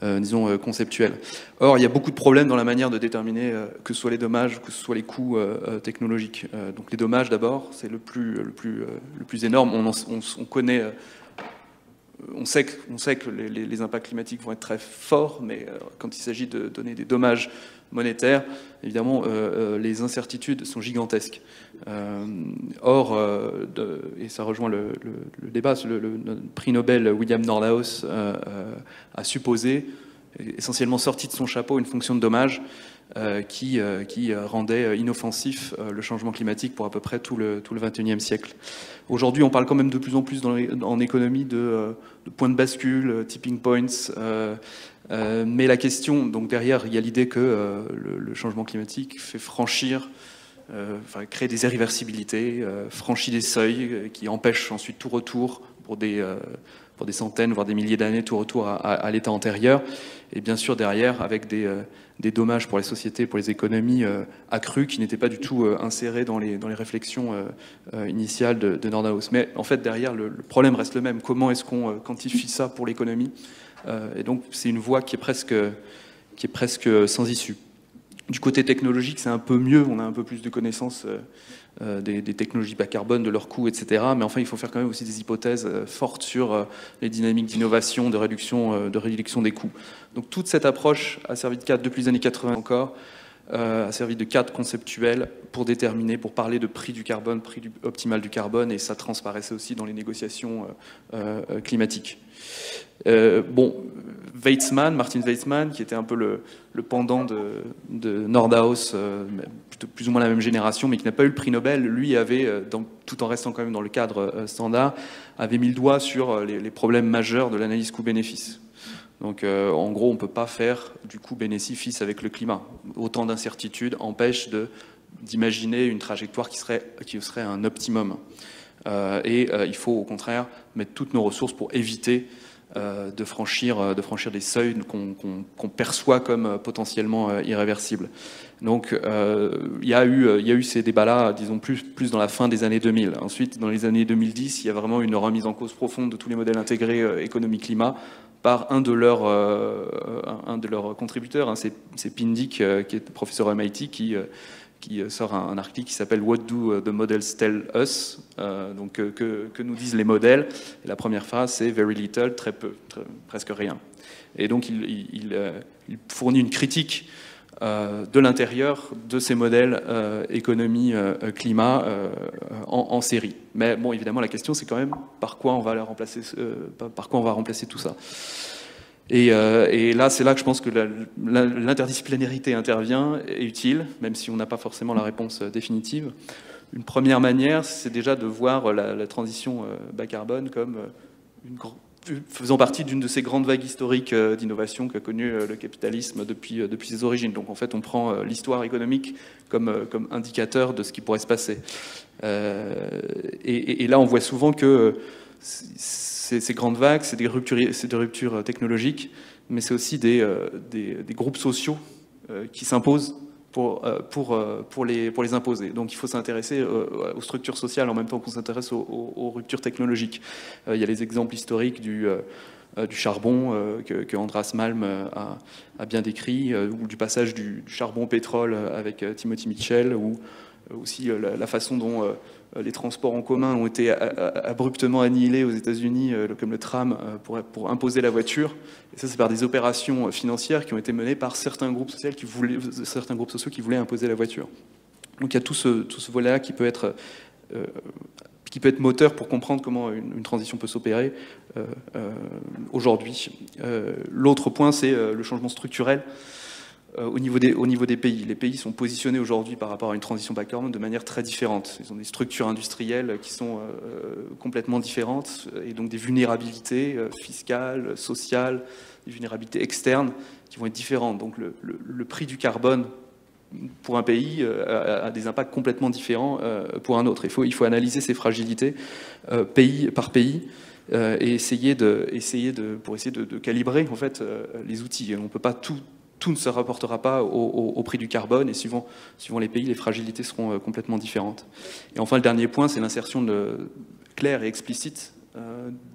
F: disons, conceptuelles. Or, il y a beaucoup de problèmes dans la manière de déterminer que ce soit les dommages, que ce soit les coûts technologiques. Donc les dommages, d'abord, c'est le plus énorme. On connaît... On sait que les impacts climatiques vont être très forts, mais quand il s'agit de donner des dommages monétaires, évidemment, les incertitudes sont gigantesques. Or, et ça rejoint le débat, le prix Nobel William Nordhaus a supposé, essentiellement sorti de son chapeau, une fonction de dommage qui rendait inoffensif le changement climatique pour à peu près tout le XXIe siècle. Aujourd'hui, on parle quand même de plus en plus en économie de points de bascule, tipping points, mais la question, donc derrière, il y a l'idée que le changement climatique fait crée des irréversibilités, franchit des seuils qui empêchent ensuite tout retour pour des centaines, voire des milliers d'années, tout retour à l'état antérieur. Et bien sûr, derrière, avec des dommages pour les sociétés, pour les économies accrus, qui n'étaient pas du tout insérés dans les réflexions initiales de Nordhaus. Mais en fait, derrière, le problème reste le même. Comment est-ce qu'on quantifie ça pour l'économie ? Et donc, c'est une voie qui est presque sans issue. Du côté technologique, c'est un peu mieux. On a un peu plus de connaissances des technologies bas carbone, de leurs coûts, etc. Mais enfin, il faut faire quand même aussi des hypothèses fortes sur les dynamiques d'innovation, de réduction des coûts. Donc toute cette approche a servi de cadre depuis les années 80 encore, a servi de cadre conceptuel pour parler de prix du carbone, optimal du carbone, et ça transparaissait aussi dans les négociations climatiques. Martin Weitzman, qui était un peu le pendant de Nordhaus, plus ou moins la même génération, mais qui n'a pas eu le prix Nobel, lui avait, tout en restant quand même dans le cadre standard, avait mis le doigt sur les problèmes majeurs de l'analyse coût-bénéfice. Donc, en gros, on ne peut pas faire du coût-bénéfice avec le climat. Autant d'incertitudes empêchent d'imaginer une trajectoire qui serait un optimum. Il faut, au contraire, mettre toutes nos ressources pour éviter de franchir des seuils qu'on perçoit comme potentiellement irréversibles. Donc il y a eu ces débats-là, disons plus dans la fin des années 2000. Ensuite, dans les années 2010, il y a vraiment une remise en cause profonde de tous les modèles intégrés économie-climat par un de leurs contributeurs, hein, c'est Pindyck, qui est professeur à MIT, qui sort un article qui s'appelle « What do the models tell us ?» donc que nous disent les modèles. Et la première phrase, c'est « very little », très peu, presque rien. Et donc il fournit une critique de l'intérieur de ces modèles économie-climat en série. Mais bon, évidemment, la question, c'est quand même par quoi on va remplacer tout ça. Et là, c'est là que je pense que l'interdisciplinarité intervient, est utile, même si on n'a pas forcément la réponse définitive. Une première manière, c'est déjà de voir la transition bas carbone comme faisant partie d'une de ces grandes vagues historiques d'innovation qu'a connu le capitalisme depuis ses origines. Donc en fait, on prend l'histoire économique comme indicateur de ce qui pourrait se passer. Et là, on voit souvent que ces grandes vagues, c'est des ruptures technologiques, mais c'est aussi des groupes sociaux qui s'imposent pour les imposer. Donc il faut s'intéresser aux structures sociales en même temps qu'on s'intéresse aux ruptures technologiques. Il y a les exemples historiques du charbon que Andreas Malm a bien décrit, ou du passage du charbon au pétrole avec Timothy Mitchell, ou aussi la façon dont les transports en commun ont été abruptement annihilés aux États-Unis, comme le tram, pour imposer la voiture. Et ça, c'est par des opérations financières qui ont été menées par certains groupes sociaux qui voulaient imposer la voiture. Donc il y a tout ce volet-là qui peut être moteur pour comprendre comment une transition peut s'opérer aujourd'hui. L'autre point, c'est le changement structurel. Au niveau des pays. Les pays sont positionnés aujourd'hui par rapport à une transition bas carbone de manière très différente. Ils ont des structures industrielles qui sont complètement différentes et donc des vulnérabilités fiscales, sociales, des vulnérabilités externes qui vont être différentes. Donc le prix du carbone pour un pays a des impacts complètement différents pour un autre. Il faut analyser ces fragilités pays par pays. Et essayer de calibrer en fait les outils. On ne peut pas tout ne se rapportera pas au prix du carbone, et suivant les pays, les fragilités seront complètement différentes. Et enfin, le dernier point, c'est l'insertion claire et explicite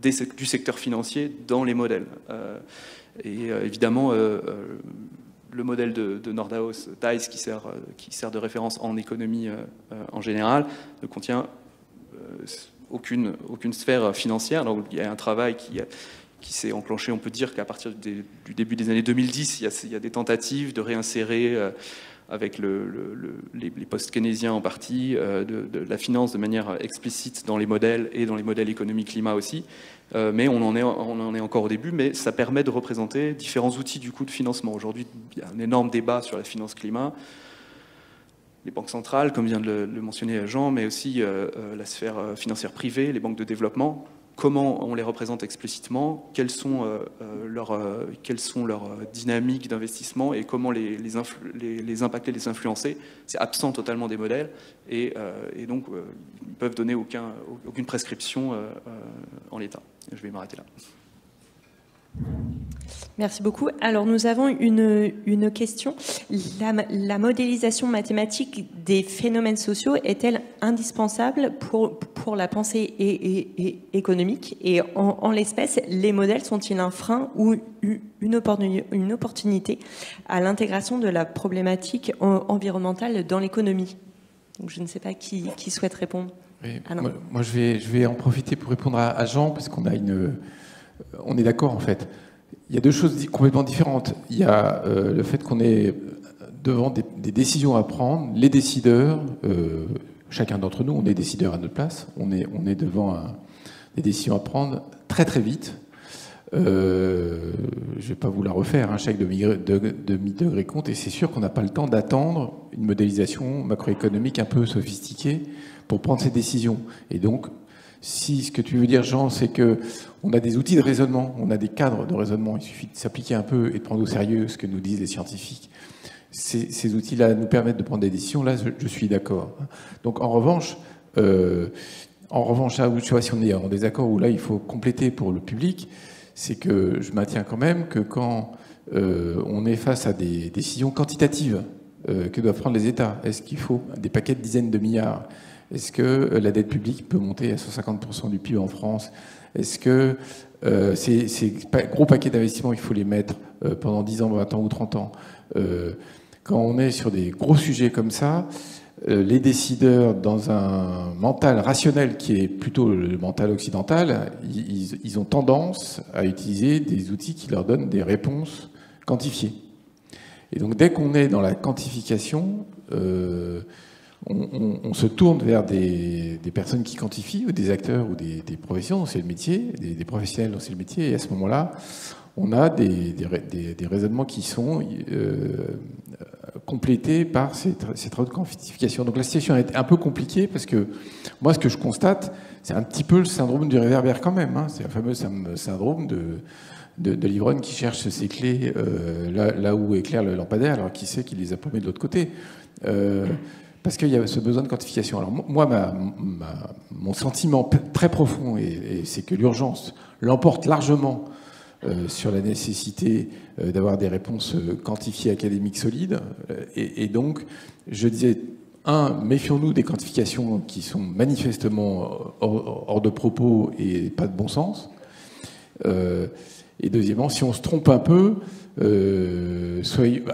F: du secteur financier dans les modèles. Évidemment, le modèle de Nordhaus, Thijs, qui sert de référence en économie en général, ne contient aucune sphère financière. Donc, il y a un travail qui s'est enclenché, on peut dire qu'à partir du début des années 2010, il y a des tentatives de réinsérer avec les post-keynésiens en partie, de la finance de manière explicite dans les modèles et dans les modèles économie-climat aussi. Mais on en est encore au début, mais ça permet de représenter différents outils du coup de financement. Aujourd'hui, il y a un énorme débat sur la finance-climat. Les banques centrales, comme vient de le mentionner Jean, mais aussi la sphère financière privée, les banques de développement. Comment on les représente explicitement, quelles sont leurs dynamiques d'investissement et comment les impacter, les influencer. C'est absent totalement des modèles et donc ils peuvent donner aucune prescription en l'état. Je vais m'arrêter là.
A: Merci beaucoup. Alors nous avons une question. La modélisation mathématique des phénomènes sociaux est-elle indispensable pour la pensée économique? Et en l'espèce, les modèles sont-ils un frein ou une opportunité à l'intégration de la problématique environnementale dans l'économie? Donc je ne sais pas qui souhaite répondre.
B: Oui, moi je vais en profiter pour répondre à Jean, parce qu'on on est d'accord en fait. Il y a deux choses complètement différentes. Il y a le fait qu'on est devant des décisions à prendre. Les décideurs, chacun d'entre nous, on est décideur à notre place. On est devant des décisions à prendre très très vite. Je ne vais pas vous la refaire, chaque demi-degré compte, et c'est sûr qu'on n'a pas le temps d'attendre une modélisation macroéconomique un peu sophistiquée pour prendre ces décisions. Et donc, si ce que tu veux dire, Jean, c'est qu'on a des outils de raisonnement, on a des cadres de raisonnement, il suffit de s'appliquer un peu et de prendre au sérieux ce que nous disent les scientifiques. Ces outils-là nous permettent de prendre des décisions, là je suis d'accord. Donc en revanche, là où tu vois, si on est en désaccord, où là il faut compléter pour le public, c'est que je maintiens quand même que quand on est face à des décisions quantitatives que doivent prendre les États, est-ce qu'il faut des paquets de dizaines de milliards? Est-ce que la dette publique peut monter à 150% du PIB en France? Est-ce que ces gros paquets d'investissements, il faut les mettre pendant 10 ans, 20 ans ou 30 ans? Quand on est sur des gros sujets comme ça, les décideurs, dans un mental rationnel qui est plutôt le mental occidental, ils ont tendance à utiliser des outils qui leur donnent des réponses quantifiées. Et donc dès qu'on est dans la quantification, on se tourne vers des personnes qui quantifient, ou des acteurs, ou des professions dont c'est le métier, des professionnels dont c'est le métier, et à ce moment-là, on a des raisonnements qui sont complétés par ces travaux de quantification. Donc la situation est un peu compliquée parce que moi, ce que je constate, c'est un petit peu le syndrome du réverbère quand même. Hein. C'est le fameux syndrome de l'ivrogne qui cherche ses clés là où éclaire le lampadaire, alors qui sait qu'il les a paumées de l'autre côté. Parce qu'il y a ce besoin de quantification. Alors moi, mon sentiment très profond, c'est que l'urgence l'emporte largement sur la nécessité d'avoir des réponses quantifiées académiques solides. Et donc, je disais, méfions-nous des quantifications qui sont manifestement hors de propos et pas de bon sens. Et deuxièmement, si on se trompe un peu,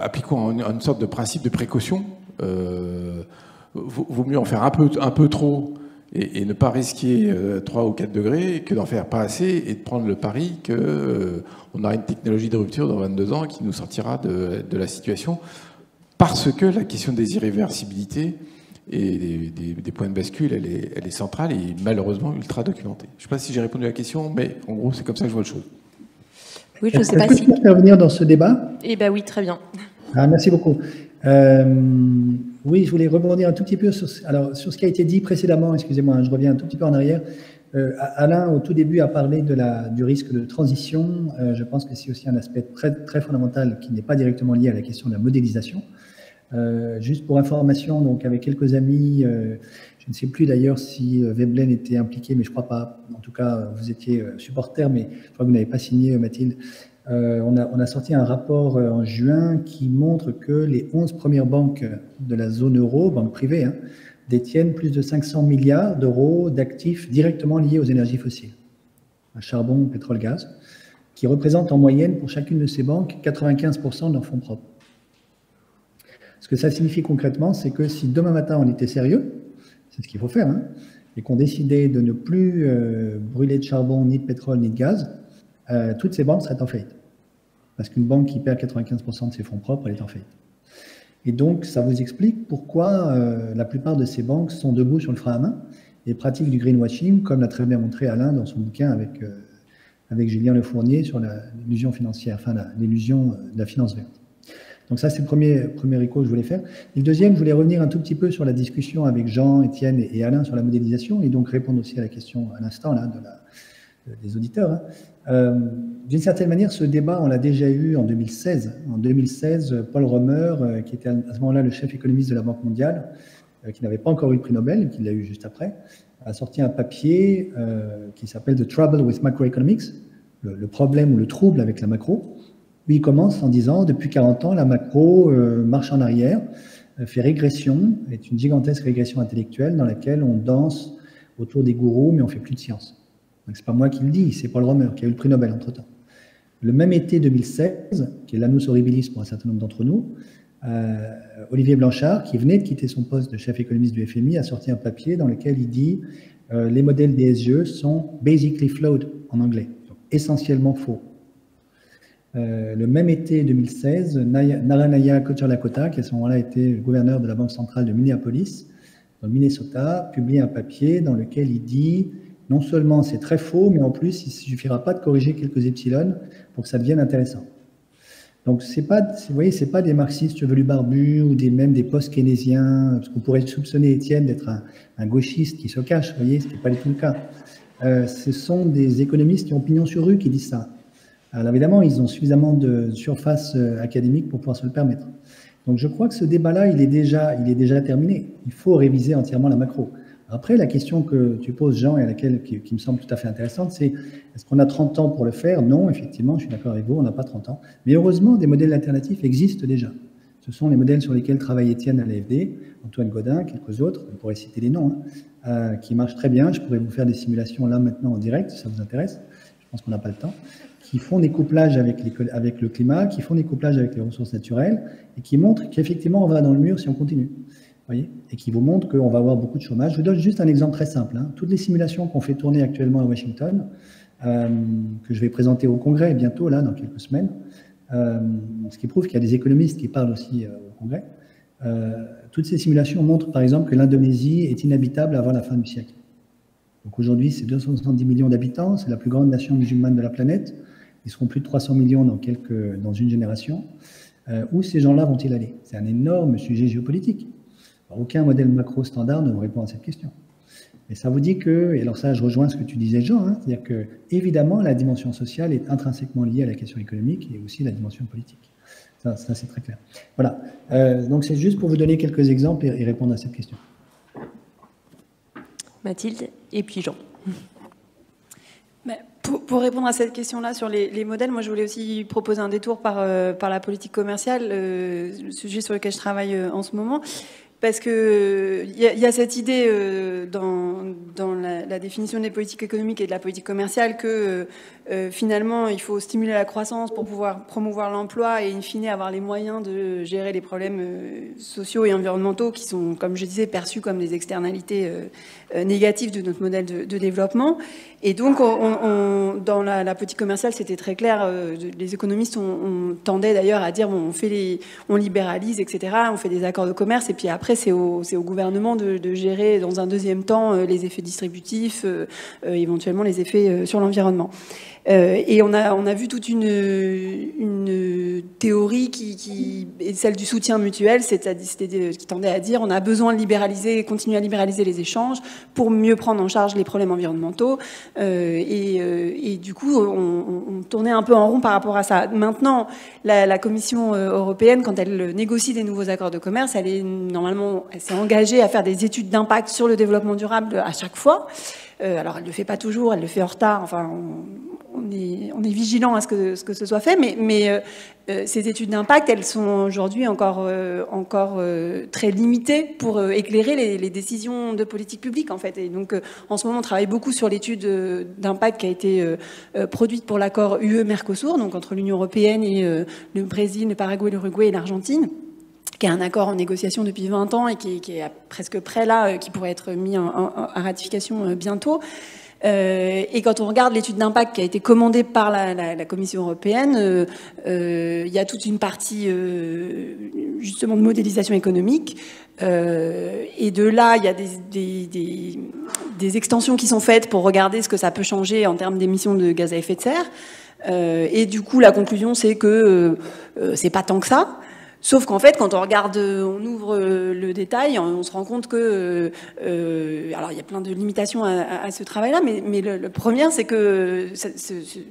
B: appliquons une sorte de principe de précaution. Vaut mieux en faire un peu trop et ne pas risquer 3 ou 4 degrés que d'en faire pas assez et de prendre le pari qu'on aura une technologie de rupture dans 22 ans qui nous sortira de la situation, parce que la question des irréversibilités et des points de bascule, elle est centrale et malheureusement ultra documentée. Je ne sais pas si j'ai répondu à la question, mais en gros, c'est comme ça que je vois le chose.
A: Oui, je ne sais pas
D: si... Est-ce que tu peux intervenir dans ce débat?
A: Eh bien oui, très bien.
D: Merci beaucoup. Oui, je voulais rebondir un tout petit peu sur ce qui a été dit précédemment. Excusez-moi, je reviens un tout petit peu en arrière. Alain, au tout début, a parlé du risque de transition. Je pense que c'est aussi un aspect très, très fondamental qui n'est pas directement lié à la question de la modélisation. Juste pour information, donc avec quelques amis, je ne sais plus d'ailleurs si Veblen était impliqué, mais je ne crois pas. En tout cas, vous étiez supporter, mais je crois que vous n'avez pas signé, Mathilde. On a sorti un rapport en juin qui montre que les 11 premières banques de la zone euro, banques privées, détiennent plus de 500 milliards d'euros d'actifs directement liés aux énergies fossiles, à charbon, pétrole, gaz, qui représentent en moyenne pour chacune de ces banques 95% de leurs fonds propres. Ce que ça signifie concrètement, c'est que si demain matin on était sérieux, c'est ce qu'il faut faire, et qu'on décidait de ne plus brûler de charbon, ni de pétrole, ni de gaz, toutes ces banques seraient en faillite. Parce qu'une banque qui perd 95% de ses fonds propres, elle est en faillite. Et donc, ça vous explique pourquoi la plupart de ces banques sont debout sur le frein à main et pratiquent du greenwashing, comme l'a très bien montré Alain dans son bouquin avec Julien Le Fournier sur l'illusion financière, enfin l'illusion de la finance verte. Donc ça, c'est le premier écho que je voulais faire. Et le deuxième, je voulais revenir un tout petit peu sur la discussion avec Jean, Étienne et Alain sur la modélisation, et donc répondre aussi à la question à l'instant là des auditeurs. D'une certaine manière, ce débat, on l'a déjà eu en 2016. En 2016, Paul Romer, qui était à ce moment-là le chef économiste de la Banque mondiale, qui n'avait pas encore eu le prix Nobel, qui l'a eu juste après, a sorti un papier qui s'appelle « The Trouble with Macroeconomics », le problème ou le trouble avec la macro. Lui, il commence en disant « Depuis 40 ans, la macro marche en arrière, fait régression, est une gigantesque régression intellectuelle dans laquelle on danse autour des gourous, mais on ne fait plus de science. » Donc, ce n'est pas moi qui le dis, c'est Paul Romer qui a eu le prix Nobel entre-temps. Le même été 2016, qui est l'annus horribilis pour un certain nombre d'entre nous, Olivier Blanchard, qui venait de quitter son poste de chef économiste du FMI, a sorti un papier dans lequel il dit les modèles DSGE sont basically flawed en anglais, donc essentiellement faux. Le même été 2016, Naranaya Kocherlakota, qui à ce moment-là était le gouverneur de la Banque centrale de Minneapolis, dans le Minnesota, publie un papier dans lequel il dit non seulement c'est très faux, mais en plus, il ne suffira pas de corriger quelques epsilons pour que ça devienne intéressant. Donc, vous voyez, ce n'est pas des marxistes chevelus barbus ou même des post-keynésiens, parce qu'on pourrait soupçonner Étienne d'être un gauchiste qui se cache, vous voyez, ce qui n'est pas du tout le cas. Ce sont des économistes qui ont pignon sur rue qui disent ça. Alors évidemment, ils ont suffisamment de surface académique pour pouvoir se le permettre. Donc je crois que ce débat-là, il est déjà terminé. Il faut réviser entièrement la macro. Après, la question que tu poses, Jean, et à laquelle qui me semble tout à fait intéressante, c'est est-ce qu'on a 30 ans pour le faire? Non, effectivement, je suis d'accord avec vous, on n'a pas 30 ans. Mais heureusement, des modèles alternatifs existent déjà. Ce sont les modèles sur lesquels travaille Étienne à l'AFD, Antoine Gaudin, quelques autres, on pourrait citer les noms, qui marchent très bien. Je pourrais vous faire des simulations là maintenant en direct, si ça vous intéresse. Je pense qu'on n'a pas le temps. Qui font des couplages avec le climat, qui font des couplages avec les ressources naturelles, et qui montrent qu'effectivement on va dans le mur si on continue. Voyez, et qui vous montrent qu'on va avoir beaucoup de chômage. Je vous donne juste un exemple très simple. Toutes les simulations qu'on fait tourner actuellement à Washington, que je vais présenter au Congrès bientôt, là, dans quelques semaines, ce qui prouve qu'il y a des économistes qui parlent aussi au Congrès. Toutes ces simulations montrent, par exemple, que l'Indonésie est inhabitable avant la fin du siècle. Donc aujourd'hui, c'est 270 millions d'habitants, c'est la plus grande nation musulmane de la planète. Ils seront plus de 300 millions dans une génération. Où ces gens-là vont-ils aller? C'est un énorme sujet géopolitique. Alors, aucun modèle macro standard ne vous répond à cette question. Mais ça vous dit que, et alors ça, je rejoins ce que tu disais, Jean, c'est-à-dire que, évidemment, la dimension sociale est intrinsèquement liée à la question économique et aussi la dimension politique. Ça c'est très clair. Voilà. Donc, c'est juste pour vous donner quelques exemples et répondre à cette question.
A: Mathilde, et puis Jean.
C: Pour répondre à cette question-là sur les modèles, moi je voulais aussi proposer un détour par la politique commerciale, le sujet sur lequel je travaille en ce moment. Parce que il y a cette idée dans la définition des politiques économiques et de la politique commerciale que finalement il faut stimuler la croissance pour pouvoir promouvoir l'emploi et in fine avoir les moyens de gérer les problèmes sociaux et environnementaux qui sont, comme je disais, perçus comme des externalités négatives de notre modèle de développement. Et donc dans la politique commerciale, c'était très clair. Les économistes on tendait d'ailleurs à dire bon, on libéralise, etc. On fait des accords de commerce et puis après c'est au gouvernement de gérer dans un deuxième temps les effets distributifs, éventuellement les effets sur l'environnement. Et on a vu toute une théorie qui est celle du soutien mutuel, qui tendait à dire on a besoin de libéraliser, continuer à libéraliser les échanges pour mieux prendre en charge les problèmes environnementaux. Et du coup, on tournait un peu en rond par rapport à ça. Maintenant, la Commission européenne, quand elle négocie des nouveaux accords de commerce, elle s'est engagée à faire des études d'impact sur le développement durable à chaque fois. Alors, elle le fait pas toujours, elle le fait en retard. Enfin, on est vigilant à ce que ce soit fait, mais ces études d'impact, elles sont aujourd'hui encore très limitées pour éclairer les décisions de politique publique, en fait. Et donc, en ce moment, on travaille beaucoup sur l'étude d'impact qui a été produite pour l'accord UE-Mercosur, donc entre l'Union européenne et le Brésil, le Paraguay, l'Uruguay et l'Argentine, qui est un accord en négociation depuis 20 ans et qui est presque prêt là, qui pourrait être mis à ratification bientôt. Et quand on regarde l'étude d'impact qui a été commandée par la Commission européenne, il y a toute une partie justement de modélisation économique. Et de là, il y a des extensions qui sont faites pour regarder ce que ça peut changer en termes d'émissions de gaz à effet de serre. Et du coup, la conclusion, c'est que c'est pas tant que ça. Sauf qu'en fait, quand on regarde, on ouvre le détail, on se rend compte que, alors il y a plein de limitations à ce travail-là, mais le premier, c'est que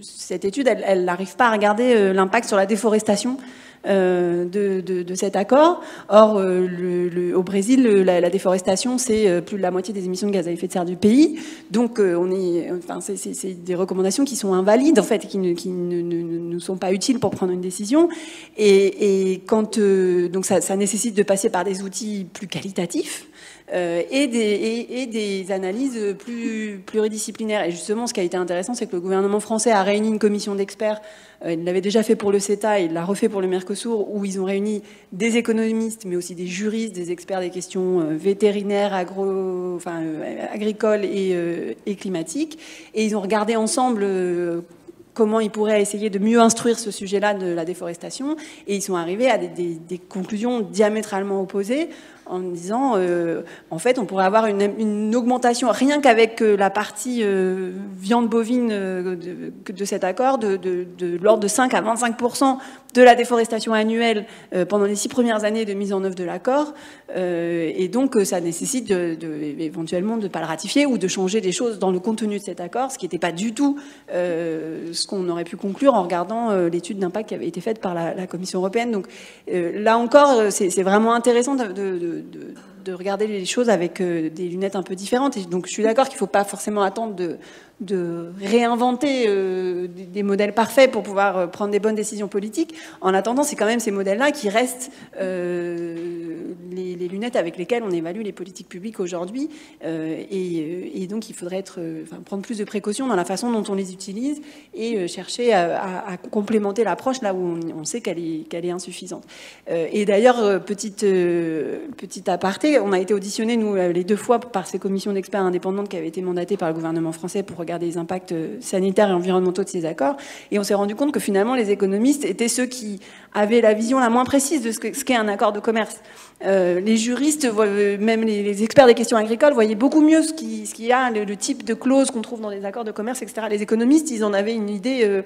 C: cette étude, elle n'arrive pas à regarder l'impact sur la déforestation de cet accord. Or, au Brésil, la déforestation, c'est plus de la moitié des émissions de gaz à effet de serre du pays. Donc, c'est des recommandations qui sont invalides, en fait, qui ne sont pas utiles pour prendre une décision. Et donc, ça nécessite de passer par des outils plus qualitatifs. Et des analyses plus pluridisciplinaires. Et justement, ce qui a été intéressant, c'est que le gouvernement français a réuni une commission d'experts. Il l'avait déjà fait pour le CETA et il l'a refait pour le Mercosur, où ils ont réuni des économistes, mais aussi des juristes, des experts des questions vétérinaires, agricoles et climatiques. Et ils ont regardé ensemble comment ils pourraient essayer de mieux instruire ce sujet-là de la déforestation. Et ils sont arrivés à des conclusions diamétralement opposées, en disant, en fait, on pourrait avoir une augmentation, rien qu'avec la partie viande bovine de cet accord, de l'ordre de 5 à 25% de la déforestation annuelle pendant les 6 premières années de mise en œuvre de l'accord. Et donc, ça nécessite éventuellement de ne pas le ratifier ou de changer des choses dans le contenu de cet accord, ce qui n'était pas du tout ce qu'on aurait pu conclure en regardant l'étude d'impact qui avait été faite par la Commission européenne. Donc, là encore, c'est vraiment intéressant de regarder les choses avec des lunettes un peu différentes. Et donc je suis d'accord qu'il ne faut pas forcément attendre de réinventer des modèles parfaits pour pouvoir prendre des bonnes décisions politiques. En attendant, c'est quand même ces modèles-là qui restent les lunettes avec lesquelles on évalue les politiques publiques aujourd'hui. Et donc, il faudrait prendre plus de précautions dans la façon dont on les utilise et chercher à complémenter l'approche là où on sait qu'elle est insuffisante. Et d'ailleurs, petit aparté, on a été auditionnés, nous, les 2 fois par ces commissions d'experts indépendantes qui avaient été mandatées par le gouvernement français pour regarder les impacts sanitaires et environnementaux de ces accords. Et on s'est rendu compte que finalement, les économistes étaient ceux qui avaient la vision la moins précise de ce qu'est un accord de commerce. Les juristes, même les experts des questions agricoles, voyaient beaucoup mieux ce qu'il y a, le type de clauses qu'on trouve dans des accords de commerce, etc. Les économistes, ils en avaient une idée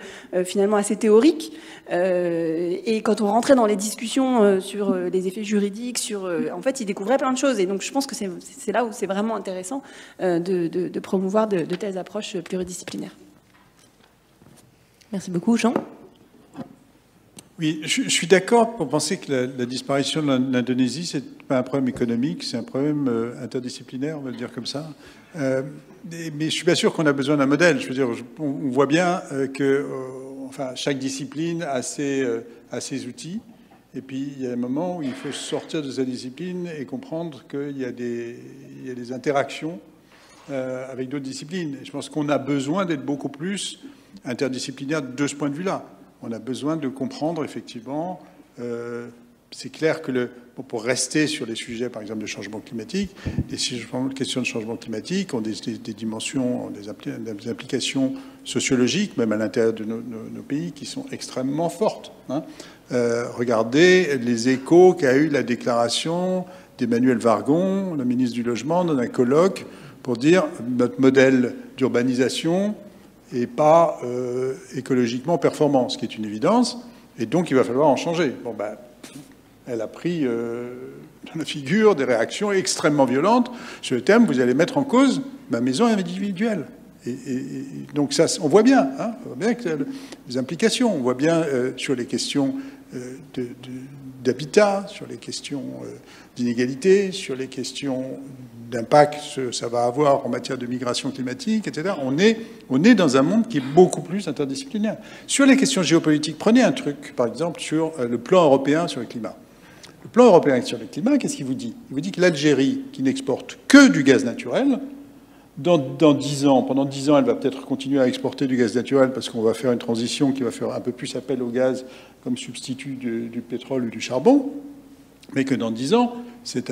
C: finalement assez théorique. Et quand on rentrait dans les discussions sur les effets juridiques, en fait, ils découvraient plein de choses. Et donc, je pense que c'est là où c'est vraiment intéressant de promouvoir de telles approches pluridisciplinaires.
A: Merci beaucoup, Jean.
E: Oui, je suis d'accord pour penser que la disparition de l'Indonésie, c'est pas un problème économique, c'est un problème interdisciplinaire, on va le dire comme ça. Mais je suis pas sûr qu'on a besoin d'un modèle. Je veux dire, on voit bien que chaque discipline a ses outils. Et puis, il y a un moment où il faut sortir de sa discipline et comprendre qu'il y a des interactions avec d'autres disciplines. Et je pense qu'on a besoin d'être beaucoup plus interdisciplinaire de ce point de vue-là. On a besoin de comprendre, effectivement, c'est clair que pour rester sur les sujets, par exemple, de changement climatique, les questions de changement climatique ont des dimensions, des implications sociologiques, même à l'intérieur de nos pays, qui sont extrêmement fortes. Regardez les échos qu'a eu la déclaration d'Emmanuel Vargon, le ministre du Logement, dans un colloque, pour dire notre modèle d'urbanisation n'est pas écologiquement performant, ce qui est une évidence, et donc il va falloir en changer. Bon, elle a pris dans la figure des réactions extrêmement violentes sur le thème, vous allez mettre en cause ma maison individuelle. Et donc ça, on voit bien, on voit bien que les implications, on voit bien sur les questions d'habitat, sur les questions d'inégalité, sur les questions d'impact que ça va avoir en matière de migration climatique, etc. On est dans un monde qui est beaucoup plus interdisciplinaire. Sur les questions géopolitiques, prenez un truc, par exemple, sur le plan européen sur le climat. Le plan européen sur le climat, qu'est-ce qu'il vous dit? Il vous dit que l'Algérie, qui n'exporte que du gaz naturel, dans 10 ans, pendant 10 ans, elle va peut-être continuer à exporter du gaz naturel parce qu'on va faire une transition qui va faire un peu plus appel au gaz comme substitut du pétrole ou du charbon, mais que dans 10 ans, cette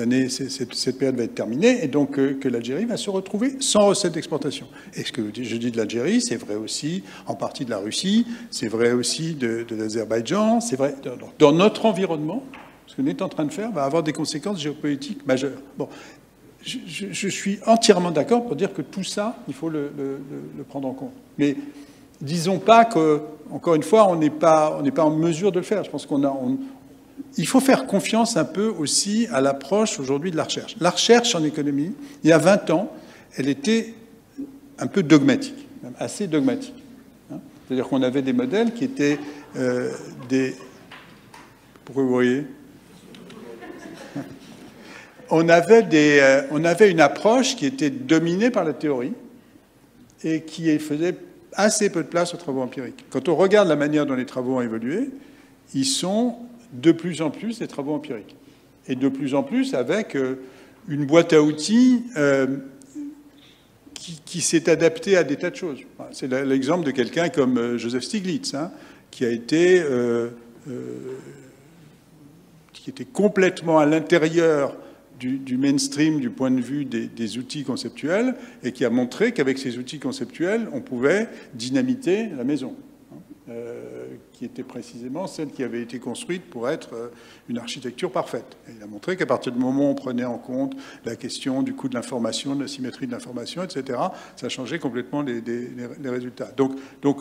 E: période va être terminée, et donc que l'Algérie va se retrouver sans recette d'exportation. Et ce que je dis de l'Algérie, c'est vrai aussi en partie de la Russie, c'est vrai aussi de l'Azerbaïdjan, c'est vrai dans notre environnement, ce que nous sommes en train de faire va avoir des conséquences géopolitiques majeures. Bon, je suis entièrement d'accord pour dire que tout ça, il faut le prendre en compte. Mais disons pas que, encore une fois, on n'est pas en mesure de le faire. Je pense il faut faire confiance un peu aussi à l'approche aujourd'hui de la recherche. La recherche en économie, il y a 20 ans, elle était un peu dogmatique, même assez dogmatique. C'est-à-dire qu'on avait des modèles qui étaient Pourquoi vous voyez ? On avait une approche qui était dominée par la théorie et qui faisait assez peu de place aux travaux empiriques. Quand on regarde la manière dont les travaux ont évolué, ils sont de plus en plus des travaux empiriques. Et de plus en plus avec une boîte à outils qui s'est adaptée à des tas de choses. C'est l'exemple de quelqu'un comme Joseph Stiglitz, qui était complètement à l'intérieur du mainstream du point de vue des outils conceptuels et qui a montré qu'avec ces outils conceptuels, on pouvait dynamiter la maison, qui était précisément celle qui avait été construite pour être une architecture parfaite. Et il a montré qu'à partir du moment où on prenait en compte la question du coût de l'information, de la symétrie de l'information, etc., ça changeait complètement les résultats. Donc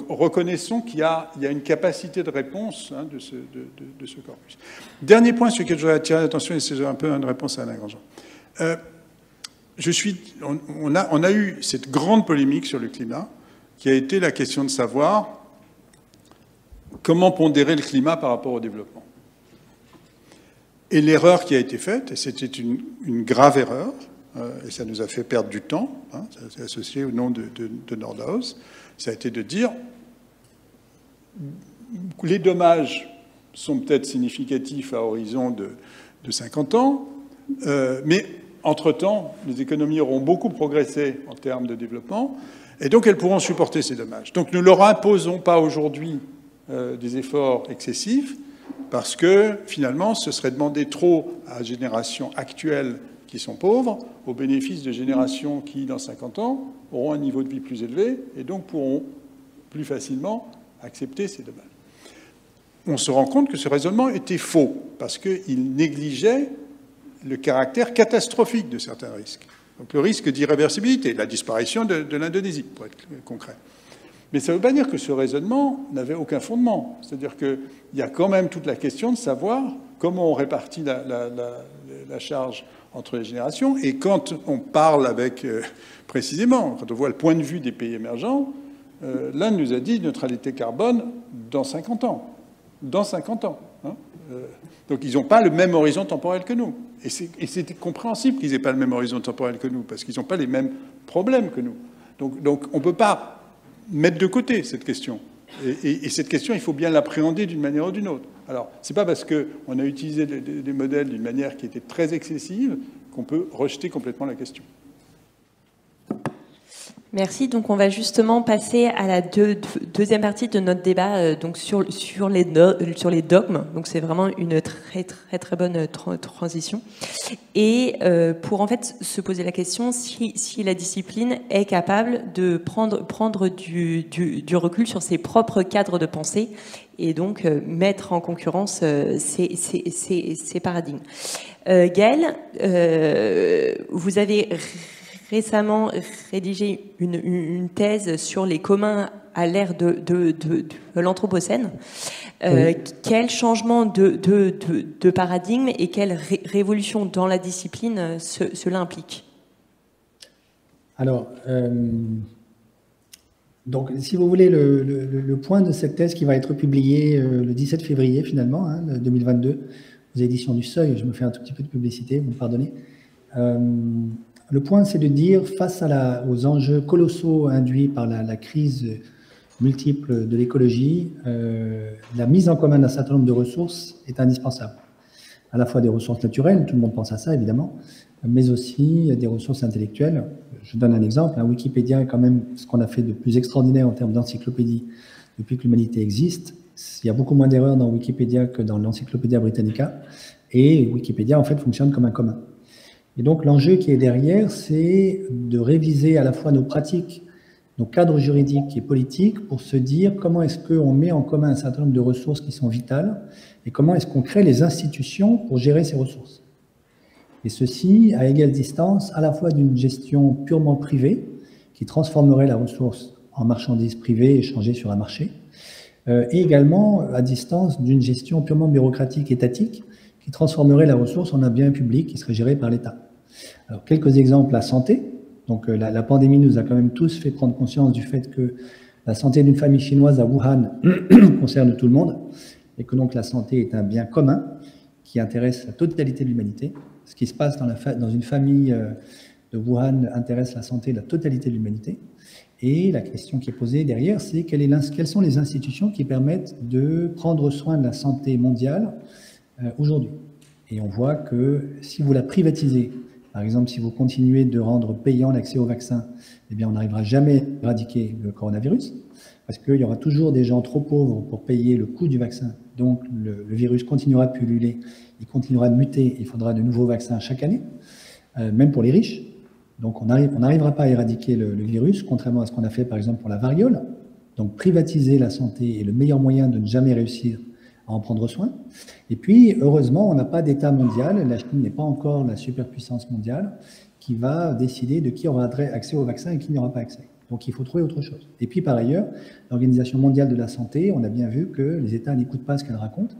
E: reconnaissons qu'il y a une capacité de réponse de ce corpus. Dernier point sur lequel je voudrais attirer l'attention, et c'est un peu une réponse à Alain Grandjean. On a eu cette grande polémique sur le climat, qui a été la question de savoir comment pondérer le climat par rapport au développement. Et l'erreur qui a été faite, et c'était une grave erreur, et ça nous a fait perdre du temps, hein, c'est associé au nom de Nordhaus, ça a été de dire les dommages sont peut-être significatifs à horizon de 50 ans, mais entre-temps, les économies auront beaucoup progressé en termes de développement, et donc elles pourront supporter ces dommages. Donc ne leur imposons pas aujourd'hui des efforts excessifs, parce que finalement, ce serait demander trop à générations actuelles qui sont pauvres, au bénéfice de générations qui, dans 50 ans, auront un niveau de vie plus élevé, et donc pourront plus facilement accepter ces dommages. On se rend compte que ce raisonnement était faux, parce qu'il négligeait le caractère catastrophique de certains risques. Donc le risque d'irréversibilité, la disparition de l'Indonésie, pour être concret. Mais ça ne veut pas dire que ce raisonnement n'avait aucun fondement. C'est-à-dire qu'il y a quand même toute la question de savoir comment on répartit la charge entre les générations. Et quand on parle avec, précisément, quand on voit le point de vue des pays émergents, l'un nous a dit neutralité carbone dans 50 ans. Dans 50 ans. Hein. Donc ils n'ont pas le même horizon temporel que nous. Et c'est compréhensible qu'ils n'aient pas le même horizon temporel que nous, parce qu'ils n'ont pas les mêmes problèmes que nous. Donc on ne peut pas mettre de côté cette question. Et cette question, il faut bien l'appréhender d'une manière ou d'une autre. Alors, ce n'est pas parce qu'on a utilisé des modèles d'une manière qui était très excessive qu'on peut rejeter complètement la question.
A: Merci. Donc, on va justement passer à la deuxième partie de notre débat, donc sur les dogmes. Donc, c'est vraiment une très bonne transition. Et pour en fait se poser la question si la discipline est capable de prendre du recul sur ses propres cadres de pensée et donc mettre en concurrence ces paradigmes. Gaëlle, vous avez récemment rédigé une thèse sur les communs à l'ère de l'Anthropocène. Oui. Quel changement de paradigme et quelle révolution dans la discipline cela implique?
D: Alors, donc, si vous voulez, le point de cette thèse qui va être publiée le 17 février, finalement, hein, 2022, aux éditions du Seuil, je me fais un tout petit peu de publicité, vous me pardonnez. Le point, c'est de dire, face aux enjeux colossaux induits par la crise multiple de l'écologie, la mise en commun d'un certain nombre de ressources est indispensable. À la fois des ressources naturelles, tout le monde pense à ça évidemment, mais aussi des ressources intellectuelles. Je donne un exemple, Wikipédia est quand même ce qu'on a fait de plus extraordinaire en termes d'encyclopédie depuis que l'humanité existe. Il y a beaucoup moins d'erreurs dans Wikipédia que dans l'Encyclopédia Britannica, et Wikipédia en fait fonctionne comme un commun. Et donc l'enjeu qui est derrière, c'est de réviser à la fois nos pratiques, nos cadres juridiques et politiques pour se dire comment est-ce qu'on met en commun un certain nombre de ressources qui sont vitales et comment est-ce qu'on crée les institutions pour gérer ces ressources. Et ceci à égale distance à la fois d'une gestion purement privée qui transformerait la ressource en marchandise privée échangée sur un marché, et également à distance d'une gestion purement bureaucratique étatique qui transformerait la ressource en un bien public qui serait géré par l'État. Alors, quelques exemples, la santé. Donc, la pandémie nous a quand même tous fait prendre conscience du fait que la santé d'une famille chinoise à Wuhan concerne tout le monde et que donc la santé est un bien commun qui intéresse la totalité de l'humanité. Ce qui se passe dans une famille de Wuhan intéresse la santé de la totalité de l'humanité. Et la question qui est posée derrière, c'est quelles sont les institutions qui permettent de prendre soin de la santé mondiale aujourd'hui. Et on voit que si vous la privatisez, par exemple, si vous continuez de rendre payant l'accès au vaccin, eh bien, on n'arrivera jamais à éradiquer le coronavirus, parce qu'il y aura toujours des gens trop pauvres pour payer le coût du vaccin. Donc, le virus continuera de pulluler, il continuera de muter, il faudra de nouveaux vaccins chaque année, même pour les riches. Donc, on n'arrivera pas à éradiquer le virus, contrairement à ce qu'on a fait, par exemple, pour la variole. Donc, privatiser la santé est le meilleur moyen de ne jamais réussir à en prendre soin. Et puis, heureusement, on n'a pas d'État mondial, la Chine n'est pas encore la superpuissance mondiale, qui va décider de qui aura accès au vaccin et qui n'y aura pas accès. Donc, il faut trouver autre chose. Et puis, par ailleurs, l'Organisation mondiale de la santé, on a bien vu que les États n'écoutent pas ce qu'elle raconte,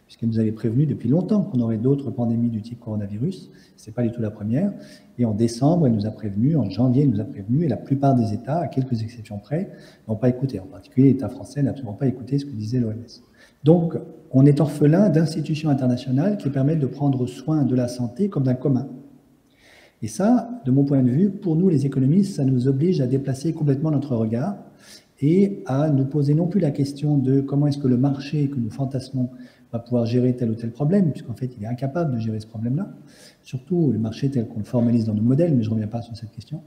D: puisqu'elle nous avait prévenu depuis longtemps qu'on aurait d'autres pandémies du type coronavirus. Ce n'est pas du tout la première. Et en décembre, elle nous a prévenu, en janvier, elle nous a prévenu, et la plupart des États, à quelques exceptions près, n'ont pas écouté. En particulier, l'État français n'a absolument pas écouté ce que disait l'OMS. Donc, on est orphelin d'institutions internationales qui permettent de prendre soin de la santé comme d'un commun. Et ça, de mon point de vue, pour nous les économistes, ça nous oblige à déplacer complètement notre regard et à nous poser non plus la question de comment est-ce que le marché que nous fantasmons va pouvoir gérer tel ou tel problème, puisqu'en fait, il est incapable de gérer ce problème-là, surtout le marché tel qu'on le formalise dans nos modèles, mais je ne reviens pas sur cette question.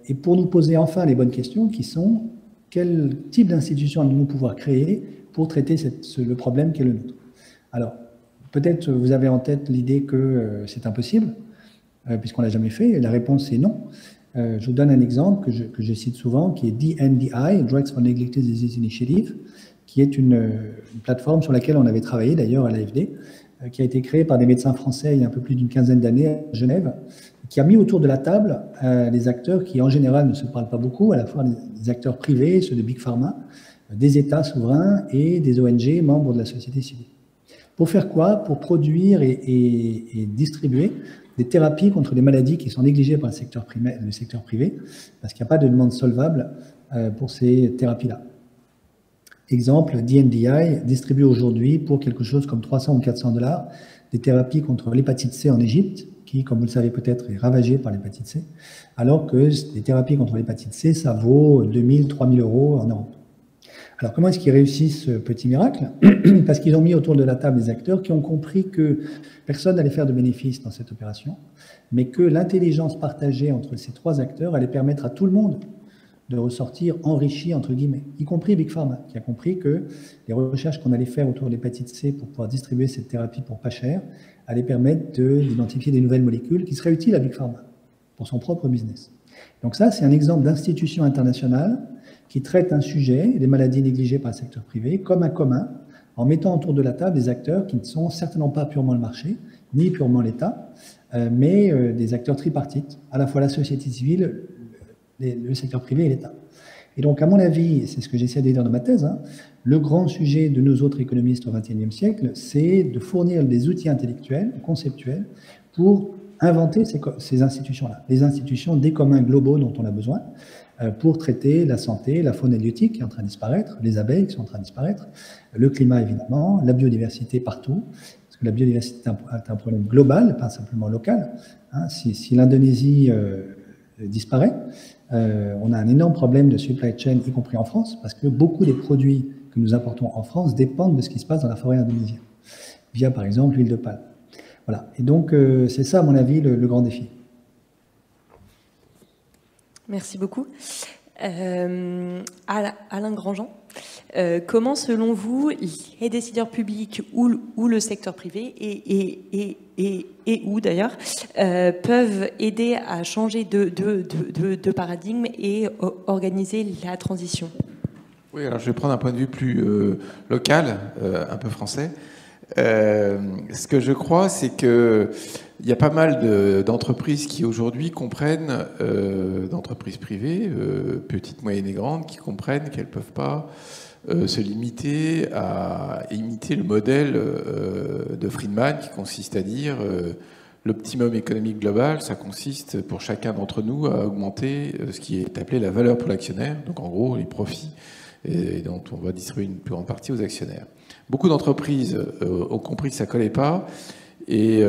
D: Et pour nous poser enfin les bonnes questions qui sont quel type d'institution allons-nous pouvoir créer pour traiter le problème qui est le nôtre. Alors, peut-être vous avez en tête l'idée que c'est impossible, puisqu'on ne l'a jamais fait, et la réponse est non. Je vous donne un exemple que je cite souvent, qui est DNDI, Drugs for Neglected Disease Initiative, qui est une plateforme sur laquelle on avait travaillé d'ailleurs à l'AFD, qui a été créée par des médecins français il y a un peu plus d'une quinzaine d'années à Genève, qui a mis autour de la table les acteurs qui en général ne se parlent pas beaucoup, à la fois les acteurs privés, ceux de Big Pharma, des États souverains et des ONG membres de la société civile. Pour faire quoi? Pour produire et distribuer des thérapies contre les maladies qui sont négligées par le secteur privé, parce qu'il n'y a pas de demande solvable pour ces thérapies-là. Exemple, DNDI distribue aujourd'hui pour quelque chose comme 300 ou 400 $ des thérapies contre l'hépatite C en Égypte, qui, comme vous le savez peut-être, est ravagée par l'hépatite C, alors que les thérapies contre l'hépatite C, ça vaut 2 000, 3 000 € en Europe. Alors, comment est-ce qu'ils réussissent ce petit miracle? Parce qu'ils ont mis autour de la table des acteurs qui ont compris que personne n'allait faire de bénéfice dans cette opération, mais que l'intelligence partagée entre ces trois acteurs allait permettre à tout le monde de ressortir enrichi, entre guillemets, y compris Big Pharma, qui a compris que les recherches qu'on allait faire autour de l'hépatite C pour pouvoir distribuer cette thérapie pour pas cher allaient permettre d'identifier des nouvelles molécules qui seraient utiles à Big Pharma pour son propre business. Donc ça, c'est un exemple d'institution internationale qui traite un sujet, les maladies négligées par le secteur privé, comme un commun, en mettant autour de la table des acteurs qui ne sont certainement pas purement le marché, ni purement l'État, mais des acteurs tripartites, à la fois la société civile, le secteur privé et l'État. Et donc, à mon avis, c'est ce que j'essaie de dire dans ma thèse, le grand sujet de nos autres économistes au XXIe siècle, c'est de fournir des outils intellectuels, conceptuels, pour inventer ces institutions-là, les institutions des communs globaux dont on a besoin, pour traiter la santé, la faune halieutique qui est en train de disparaître, les abeilles qui sont en train de disparaître, le climat évidemment, la biodiversité partout, parce que la biodiversité est un problème global, pas simplement local. Si l'Indonésie disparaît, on a un énorme problème de supply chain, y compris en France, parce que beaucoup des produits que nous importons en France dépendent de ce qui se passe dans la forêt indonésienne, via par exemple l'huile de palme. Voilà. Et donc, c'est ça, à mon avis, le grand défi.
A: Merci beaucoup. Alain Grandjean, comment, selon vous, les décideurs publics ou le secteur privé, et où d'ailleurs, peuvent aider à changer de paradigme et organiser la transition?
B: Oui, alors je vais prendre un point de vue plus local, un peu français. Ce que je crois, c'est qu'il y a pas mal d'entreprises qui aujourd'hui comprennent, d'entreprises privées, petites, moyennes et grandes, qui comprennent qu'elles ne peuvent pas se limiter à imiter le modèle de Friedman, qui consiste à dire l'optimum économique global, ça consiste pour chacun d'entre nous à augmenter ce qui est appelé la valeur pour l'actionnaire, donc en gros les profits, et dont on va distribuer une plus grande partie aux actionnaires. Beaucoup d'entreprises ont compris que ça ne collait pas et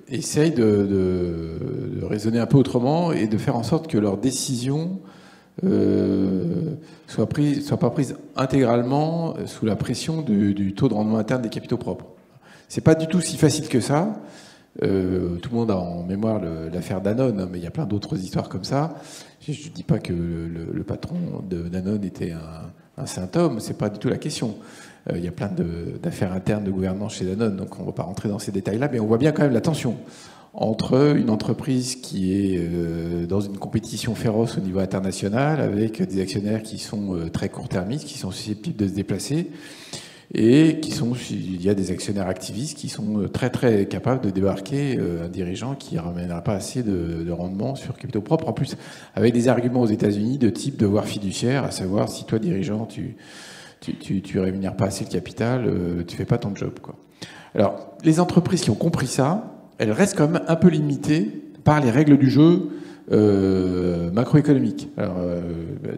B: essayent de raisonner un peu autrement et de faire en sorte que leurs décisions soient pas prises intégralement sous la pression du taux de rendement interne des capitaux propres. C'est pas du tout si facile que ça. Tout le monde a en mémoire l'affaire Danone, mais il y a plein d'autres histoires comme ça. Je ne dis pas que le patron de Danone était un saint homme, c'est pas du tout la question. Il y a plein d'affaires internes de gouvernance chez Danone, donc on ne va pas rentrer dans ces détails-là, mais on voit bien quand même la tension entre une entreprise qui est dans une compétition féroce au niveau international, avec des actionnaires qui sont très court-termistes, qui sont susceptibles de se déplacer, et il y a des actionnaires activistes qui sont très très capables de débarquer un dirigeant qui ne ramènera pas assez de rendement sur capitaux propres, en plus avec des arguments aux États-Unis de type devoir fiduciaire, à savoir si toi dirigeant tu rémunères pas assez le capital, tu fais pas ton job, quoi. Alors les entreprises qui ont compris ça, elles restent quand même un peu limitées par les règles du jeu macroéconomiques. Alors,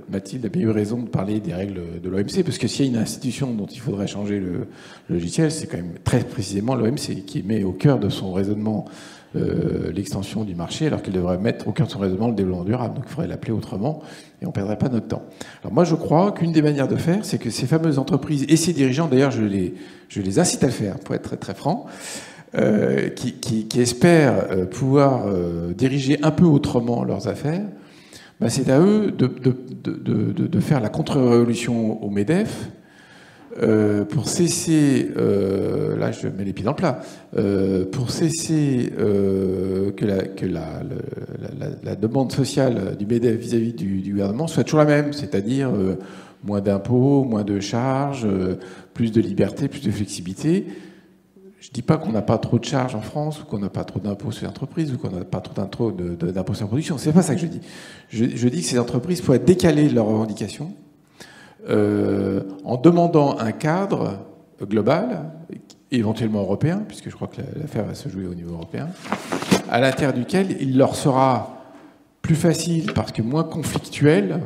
B: Mathilde a bien eu raison de parler des règles de l'OMC, parce que s'il y a une institution dont il faudrait changer le logiciel, c'est quand même très précisément l'OMC, qui met au cœur de son raisonnement l'extension du marché, alors qu'elle devrait mettre au cœur de son raisonnement le développement durable. Donc il faudrait l'appeler autrement, et on ne perdrait pas notre temps. Alors moi, je crois qu'une des manières de faire, c'est que ces fameuses entreprises et ces dirigeants, d'ailleurs je les incite à le faire, pour être très, très franc, qui espèrent pouvoir diriger un peu autrement leurs affaires, ben c'est à eux de faire la contre-révolution au MEDEF pour cesser, là je mets les pieds dans le plat, pour cesser que la demande sociale du MEDEF vis-à-vis du gouvernement soit toujours la même, c'est-à-dire moins d'impôts, moins de charges, plus de liberté, plus de flexibilité. Je ne dis pas qu'on n'a pas trop de charges en France, ou qu'on n'a pas trop d'impôts sur les entreprises, ou qu'on n'a pas trop d'impôts sur la production. C'est pas ça que je dis. Je dis que ces entreprises pourraient décaler leurs revendications en demandant un cadre global, éventuellement européen, puisque je crois que l'affaire va se jouer au niveau européen, à l'intérieur duquel il leur sera plus facile, parce que moins conflictuel,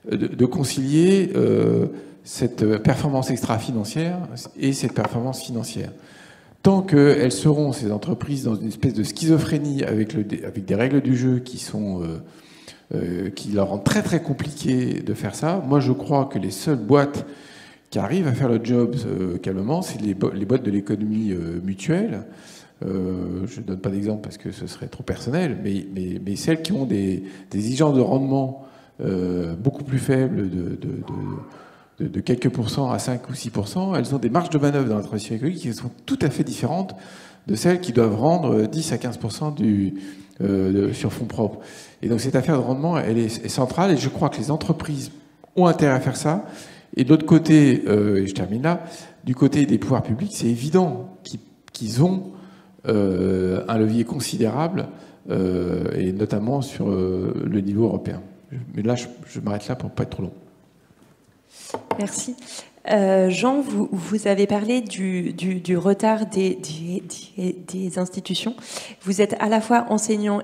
B: de concilier cette performance extra-financière et cette performance financière. Tant qu'elles seront, ces entreprises, dans une espèce de schizophrénie avec des règles du jeu qui leur rendent très très compliqué de faire ça, moi je crois que les seules boîtes qui arrivent à faire le job calmement, c'est les boîtes de l'économie mutuelle. Je ne donne pas d'exemple parce que ce serait trop personnel, mais celles qui ont des exigences de rendement beaucoup plus faibles de quelques pourcents à 5 ou 6%, elles ont des marges de manœuvre dans la transition écologique qui sont tout à fait différentes de celles qui doivent rendre 10 à 15% sur fonds propres. Et donc cette affaire de rendement, elle est centrale, et je crois que les entreprises ont intérêt à faire ça. Et de l'autre côté, et je termine là, du côté des pouvoirs publics, c'est évident qu'ils ont un levier considérable, et notamment sur le niveau européen. Mais là, je m'arrête là pour ne pas être trop long.
A: Merci. Jean, vous avez parlé du retard des institutions. Vous êtes à la fois enseignant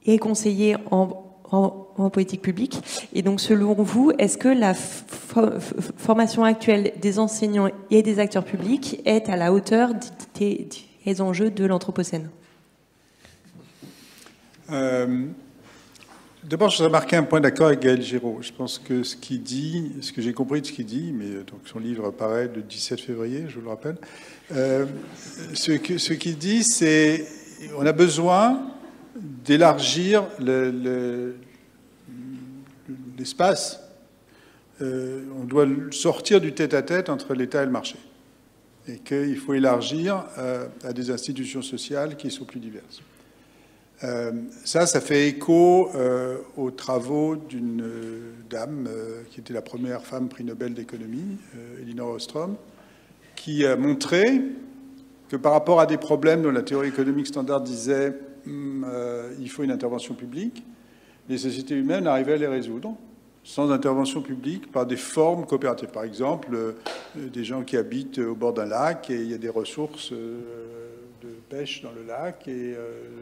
A: et conseiller en politique publique. Et donc, selon vous, est-ce que la formation actuelle des enseignants et des acteurs publics est à la hauteur des enjeux de l'Anthropocène ?
E: D'abord, je voudrais marquer un point d'accord avec Gaël Giraud. Je pense que ce que j'ai compris de ce qu'il dit, mais donc son livre paraît le 17 février, je vous le rappelle, ce qu'il dit, c'est on a besoin d'élargir l'espace. On doit sortir du tête-à-tête entre l'État et le marché. Et qu'il faut élargir à des institutions sociales qui sont plus diverses. Ça fait écho aux travaux d'une dame qui était la première femme prix Nobel d'économie, Elinor Ostrom, qui a montré que par rapport à des problèmes dont la théorie économique standard disait il faut une intervention publique, les sociétés humaines arrivaient à les résoudre sans intervention publique par des formes coopératives. Par exemple, des gens qui habitent au bord d'un lac et il y a des ressources de pêche dans le lac et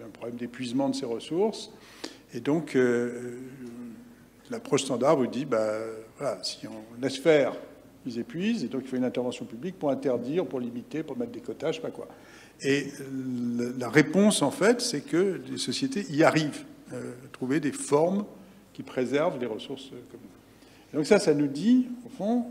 E: un problème d'épuisement de ces ressources. Et donc, l'approche standard vous dit, voilà, si on laisse faire, ils épuisent, et donc il faut une intervention publique pour interdire, pour limiter, pour mettre des quotas, je ne sais pas quoi. Et la réponse, en fait, c'est que les sociétés y arrivent à trouver des formes qui préservent les ressources communes. Et donc ça nous dit, au fond,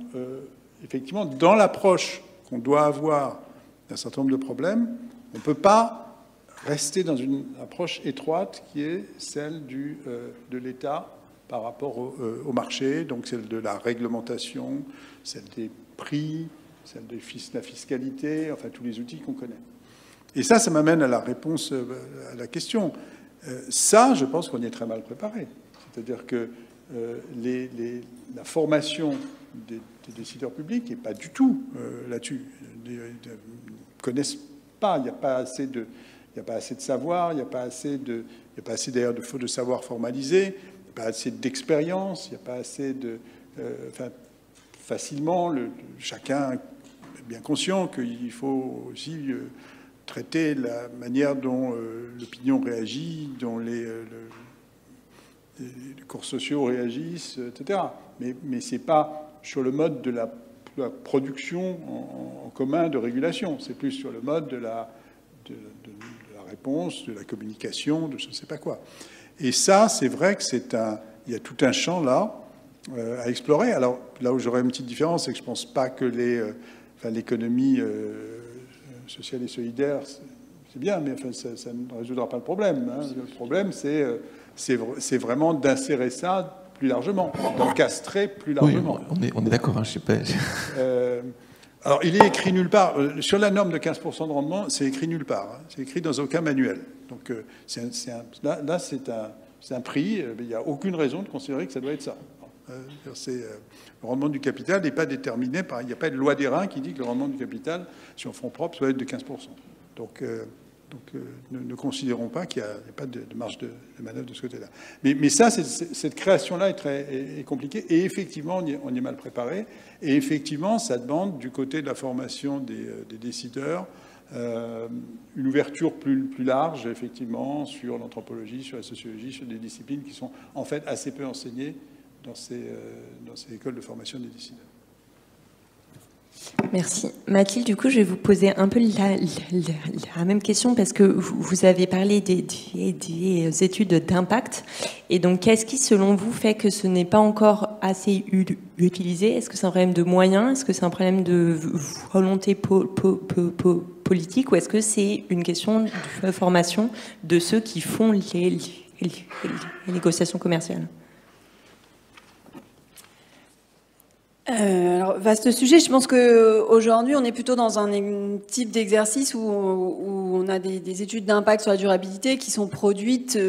E: effectivement, dans l'approche qu'on doit avoir d'un certain nombre de problèmes, on ne peut pas rester dans une approche étroite qui est celle de l'État par rapport au marché, donc celle de la réglementation, celle des prix, celle de la fiscalité, enfin tous les outils qu'on connaît. Et ça m'amène à la réponse à la question. Ça, je pense qu'on y est très mal préparé. C'est-à-dire que la formation des décideurs publics n'est pas du tout là-dessus. Ils ne connaissent pas, il n'y a pas assez de savoir, il n'y a pas assez d'ailleurs de savoir formalisé, il n'y a pas assez d'expérience, il n'y a pas assez de... facilement, chacun est bien conscient qu'il faut aussi traiter la manière dont l'opinion réagit, dont les cours sociaux réagissent, etc. Mais ce n'est pas sur le mode de la production en commun de régulation. C'est plus sur le mode de la réponse, de la communication, de je ne sais pas quoi. Et ça, c'est vrai que il y a tout un champ là à explorer. Alors là où j'aurais une petite différence, c'est que je ne pense pas que l'économie sociale et solidaire, c'est bien, mais enfin, ça ne résoudra pas le problème. Hein. Le problème, c'est vraiment d'insérer ça plus largement, d'encastrer plus largement.
B: Oui, on est d'accord, hein, je sais pas.
E: Alors, il est écrit nulle part. Sur la norme de 15% de rendement, c'est écrit nulle part. Hein. C'est écrit dans aucun manuel. Donc, là, c'est un prix. Il n'y a aucune raison de considérer que ça doit être ça. Le rendement du capital n'est pas déterminé par... Il n'y a pas de loi des reins qui dit que le rendement du capital sur fonds propres doit être de 15%. Donc ne considérons pas qu'il n'y a pas de marge de manœuvre de ce côté-là. Mais ça, cette création-là est compliquée. Et effectivement, on y est mal préparé. Et effectivement, ça demande, du côté de la formation des décideurs, une ouverture plus large, effectivement, sur l'anthropologie, sur la sociologie, sur des disciplines qui sont en fait assez peu enseignées dans ces écoles de formation des décideurs.
A: Merci. Mathilde, du coup, je vais vous poser un peu la même question parce que vous avez parlé des études d'impact. Et donc, qu'est-ce qui, selon vous, fait que ce n'est pas encore assez utilisé? Est-ce que c'est un problème de moyens? Est-ce que c'est un problème de volonté politique? Ou est-ce que c'est une question de formation de ceux qui font les négociations commerciales?
C: Alors, vaste sujet. Je pense qu'aujourd'hui, on est plutôt dans un type d'exercice où on a des études d'impact sur la durabilité qui sont produites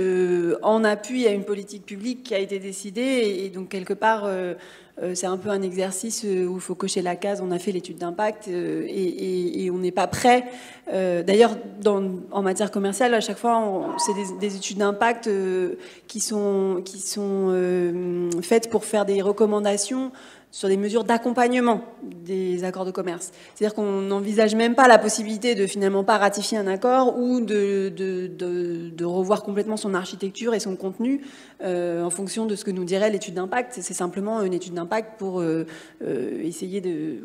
C: en appui à une politique publique qui a été décidée. Et donc, quelque part, c'est un peu un exercice où il faut cocher la case. On a fait l'étude d'impact et on n'est pas prêt. D'ailleurs, en matière commerciale, à chaque fois, c'est des études d'impact qui sont faites pour faire des recommandations sur des mesures d'accompagnement des accords de commerce. C'est-à-dire qu'on n'envisage même pas la possibilité de finalement pas ratifier un accord ou de revoir complètement son architecture et son contenu en fonction de ce que nous dirait l'étude d'impact. C'est simplement une étude d'impact pour essayer de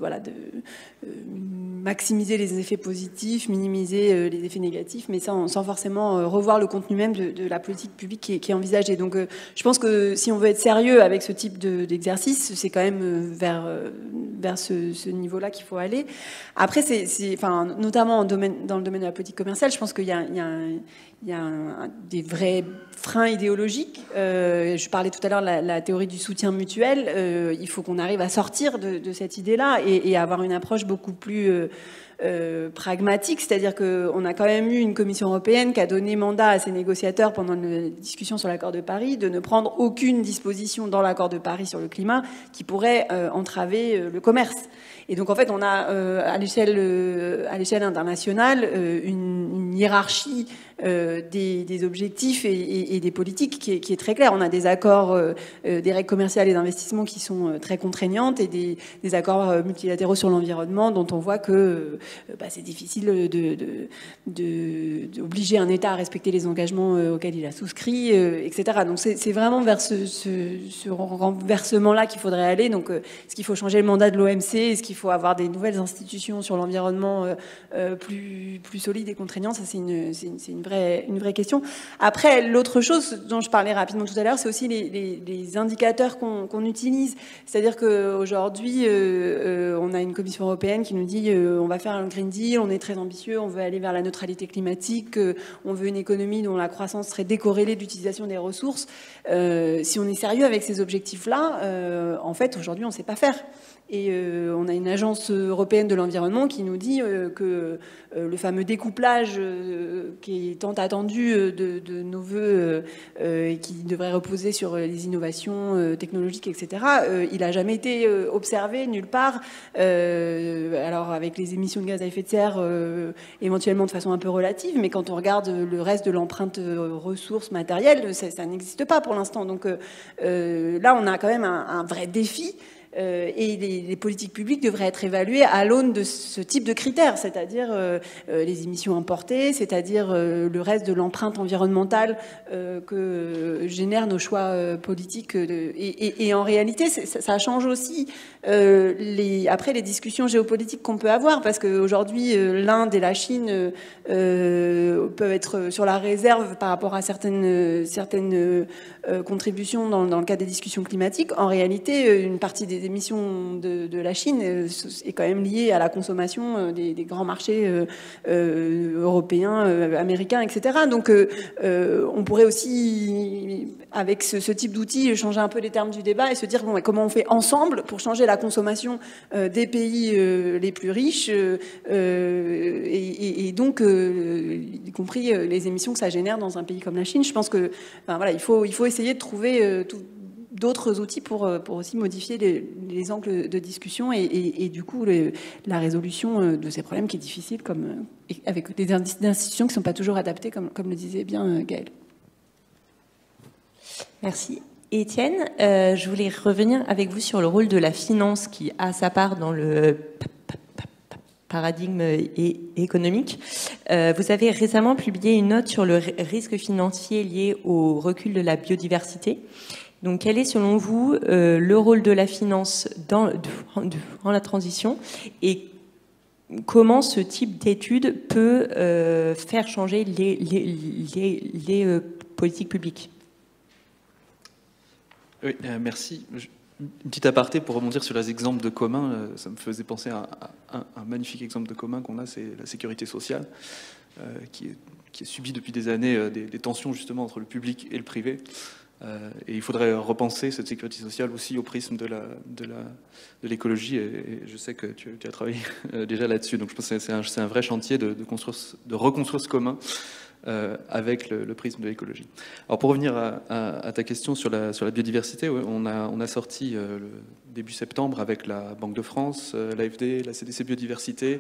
C: maximiser les effets positifs, minimiser les effets négatifs, mais sans forcément revoir le contenu même de la politique publique qui est envisagée. Donc je pense que si on veut être sérieux avec ce type d'exercice, c'est quand même vers ce niveau-là qu'il faut aller. Après, notamment dans le domaine de la politique commerciale, je pense qu'il y a des vrais freins idéologiques. Je parlais tout à l'heure de la théorie du soutien mutuel. Il faut qu'on arrive à sortir de cette idée-là et avoir une approche beaucoup plus pragmatique, c'est-à-dire qu'on a quand même eu une Commission européenne qui a donné mandat à ses négociateurs pendant les discussions sur l'accord de Paris de ne prendre aucune disposition dans l'accord de Paris sur le climat qui pourrait entraver le commerce. Et donc en fait, on a à l'échelle internationale une hiérarchie des objectifs et des politiques qui est très claire. On a des accords, des règles commerciales et d'investissement qui sont très contraignantes et des accords multilatéraux sur l'environnement dont on voit que c'est difficile d'obliger un État à respecter les engagements auxquels il a souscrit, etc. Donc c'est vraiment vers ce renversement-là qu'il faudrait aller. Donc est-ce qu'il faut changer le mandat de l'OMC? Est-ce qu'il faut avoir des nouvelles institutions sur l'environnement plus solides et contraignantes? Ça, c'est une vraie question. Après, l'autre chose dont je parlais rapidement tout à l'heure, c'est aussi les indicateurs qu'on utilise. C'est-à-dire qu'aujourd'hui, on a une Commission européenne qui nous dit on va faire un Green Deal, on est très ambitieux, on veut aller vers la neutralité climatique, on veut une économie dont la croissance serait décorrélée de l'utilisation des ressources. Si on est sérieux avec ces objectifs-là, en fait, aujourd'hui, on ne sait pas faire. Et on a une agence européenne de l'environnement qui nous dit que le fameux découplage qui est tant attendu de nos voeux et qui devrait reposer sur les innovations technologiques, etc., il n'a jamais été observé nulle part. Alors avec les émissions de gaz à effet de serre, éventuellement de façon un peu relative, mais quand on regarde le reste de l'empreinte ressources matérielles, ça n'existe pas pour l'instant. Donc là, on a quand même un vrai défi. Et les politiques publiques devraient être évaluées à l'aune de ce type de critères, c'est-à-dire les émissions importées, c'est-à-dire le reste de l'empreinte environnementale que génèrent nos choix politiques. Et en réalité, ça change aussi après les discussions géopolitiques qu'on peut avoir, parce qu'aujourd'hui, l'Inde et la Chine peuvent être sur la réserve par rapport à certaines contributions dans le cadre des discussions climatiques. En réalité, une partie des émissions de la Chine est quand même liée à la consommation des grands marchés européens, américains, etc. Donc on pourrait aussi, avec ce type d'outils, changer un peu les termes du débat et se dire bon, comment on fait ensemble pour changer la consommation des pays les plus riches et donc y compris les émissions que ça génère dans un pays comme la Chine. Je pense que voilà, il faut essayer de trouver d'autres outils pour aussi modifier les angles de discussion et du coup la résolution de ces problèmes qui est difficile, avec des institutions qui ne sont pas toujours adaptées, comme le disait bien Gaëlle. Merci.
A: Étienne, je voulais revenir avec vous sur le rôle de la finance qui a sa part dans le paradigme économique. Vous avez récemment publié une note sur le risque financier lié au recul de la biodiversité. Donc, quel est, selon vous, le rôle de la finance dans la transition et comment ce type d'étude peut faire changer les politiques publiques?
F: Oui, merci. Une petite aparté pour rebondir sur les exemples de commun. Ça me faisait penser à un magnifique exemple de commun qu'on a, c'est la sécurité sociale, qui est subie depuis des années des tensions justement entre le public et le privé. Et il faudrait repenser cette sécurité sociale aussi au prisme de l'écologie. Et je sais que tu as travaillé déjà là-dessus. Donc je pense que c'est un vrai chantier de reconstruire ce commun avec le prisme de l'écologie. Alors pour revenir à ta question sur la biodiversité, on a sorti début septembre avec la Banque de France, l'AFD, la CDC Biodiversité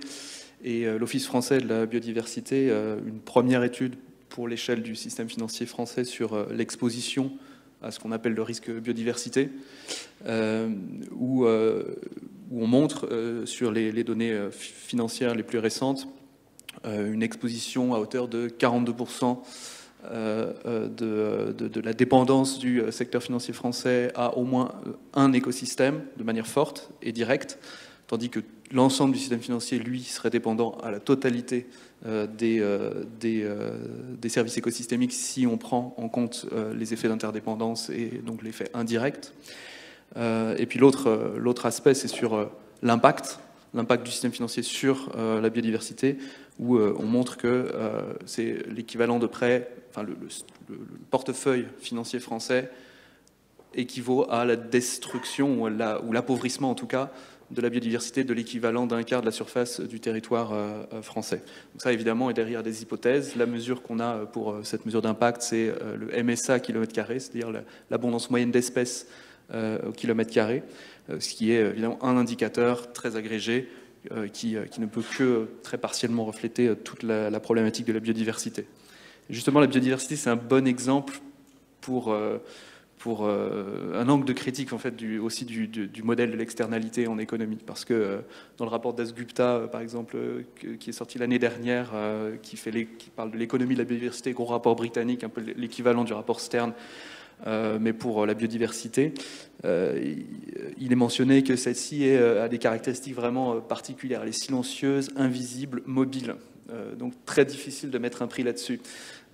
F: et l'Office français de la biodiversité, une première étude pour l'échelle du système financier français sur l'exposition à ce qu'on appelle le risque biodiversité, où on montre sur les données financières les plus récentes une exposition à hauteur de 42% de la dépendance du secteur financier français à au moins un écosystème de manière forte et directe, tandis que l'ensemble du système financier, lui, serait dépendant à la totalité des services écosystémiques si on prend en compte les effets d'interdépendance et donc l'effet indirect. Et puis l'autre aspect, c'est sur l'impact du système financier sur la biodiversité, où on montre que c'est l'équivalent de près, enfin le portefeuille financier français équivaut à la destruction ou l'appauvrissement en tout cas de la biodiversité de l'équivalent d'un quart de la surface du territoire français. Donc ça évidemment est derrière des hypothèses. La mesure qu'on a pour cette mesure d'impact, c'est le MSA kilomètre carré, c'est-à-dire l'abondance moyenne d'espèces au kilomètre carré, ce qui est évidemment un indicateur très agrégé qui ne peut que très partiellement refléter toute la problématique de la biodiversité. Et justement, la biodiversité, c'est un bon exemple pour un angle de critique en fait, aussi du modèle de l'externalité en économie. Parce que dans le rapport Dasgupta, par exemple, qui est sorti l'année dernière, qui parle de l'économie de la biodiversité, gros rapport britannique, un peu l'équivalent du rapport Stern, mais pour la biodiversité, il est mentionné que celle-ci a des caractéristiques vraiment particulières. Elle est silencieuse, invisible, mobile. Donc très difficile de mettre un prix là-dessus.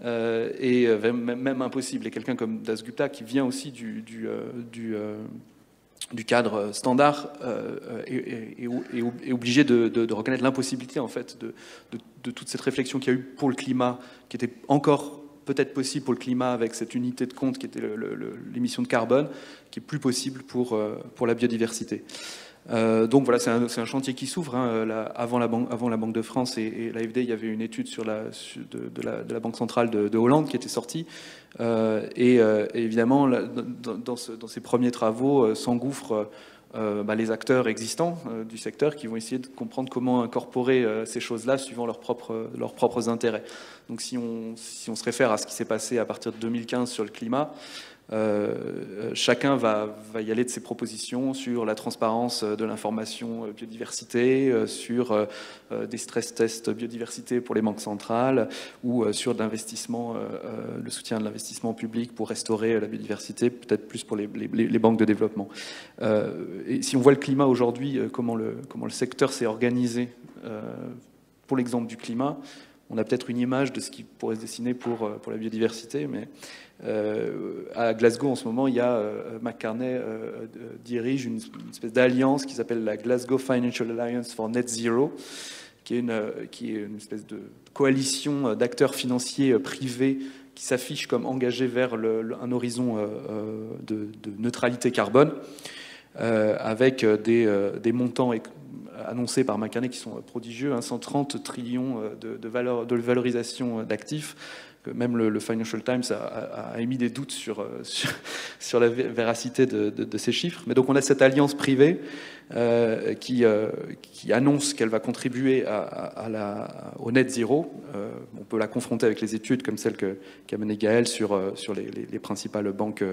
F: Et même impossible. Et quelqu'un comme Dasgupta, qui vient aussi du cadre standard, est obligé de reconnaître l'impossibilité en fait, de toute cette réflexion qu'il y a eu pour le climat, qui était encore peut-être possible pour le climat avec cette unité de compte qui était l'émission de carbone, qui est plus possible pour la biodiversité. Donc voilà, c'est un chantier qui s'ouvre. Hein. Avant la Banque de France et l'AFD, il y avait une étude de la Banque centrale de Hollande qui était sortie. Et évidemment, dans ces premiers travaux s'engouffrent les acteurs existants du secteur qui vont essayer de comprendre comment incorporer ces choses-là suivant leurs propres intérêts. Donc si on se réfère à ce qui s'est passé à partir de 2015 sur le climat, chacun va y aller de ses propositions sur la transparence de l'information biodiversité, sur des stress tests biodiversité pour les banques centrales ou sur l'investissement, le soutien de l'investissement public pour restaurer la biodiversité, peut-être plus pour les banques de développement. Et si on voit le climat aujourd'hui, comment le secteur s'est organisé pour l'exemple du climat, on a peut-être une image de ce qui pourrait se dessiner pour la biodiversité, mais à Glasgow en ce moment, il y a McCartney dirige une espèce d'alliance qui s'appelle la Glasgow Financial Alliance for Net Zero, qui est une espèce de coalition d'acteurs financiers privés qui s'affichent comme engagés vers un horizon de neutralité carbone, avec des montants annoncés par McCartney qui sont prodigieux, 130 trillions de valorisation d'actifs. Même le Financial Times a émis des doutes sur la véracité de ces chiffres. Mais donc on a cette alliance privée qui annonce qu'elle va contribuer au net zéro. On peut la confronter avec les études comme celle qu'a menée Gaël sur les principales banques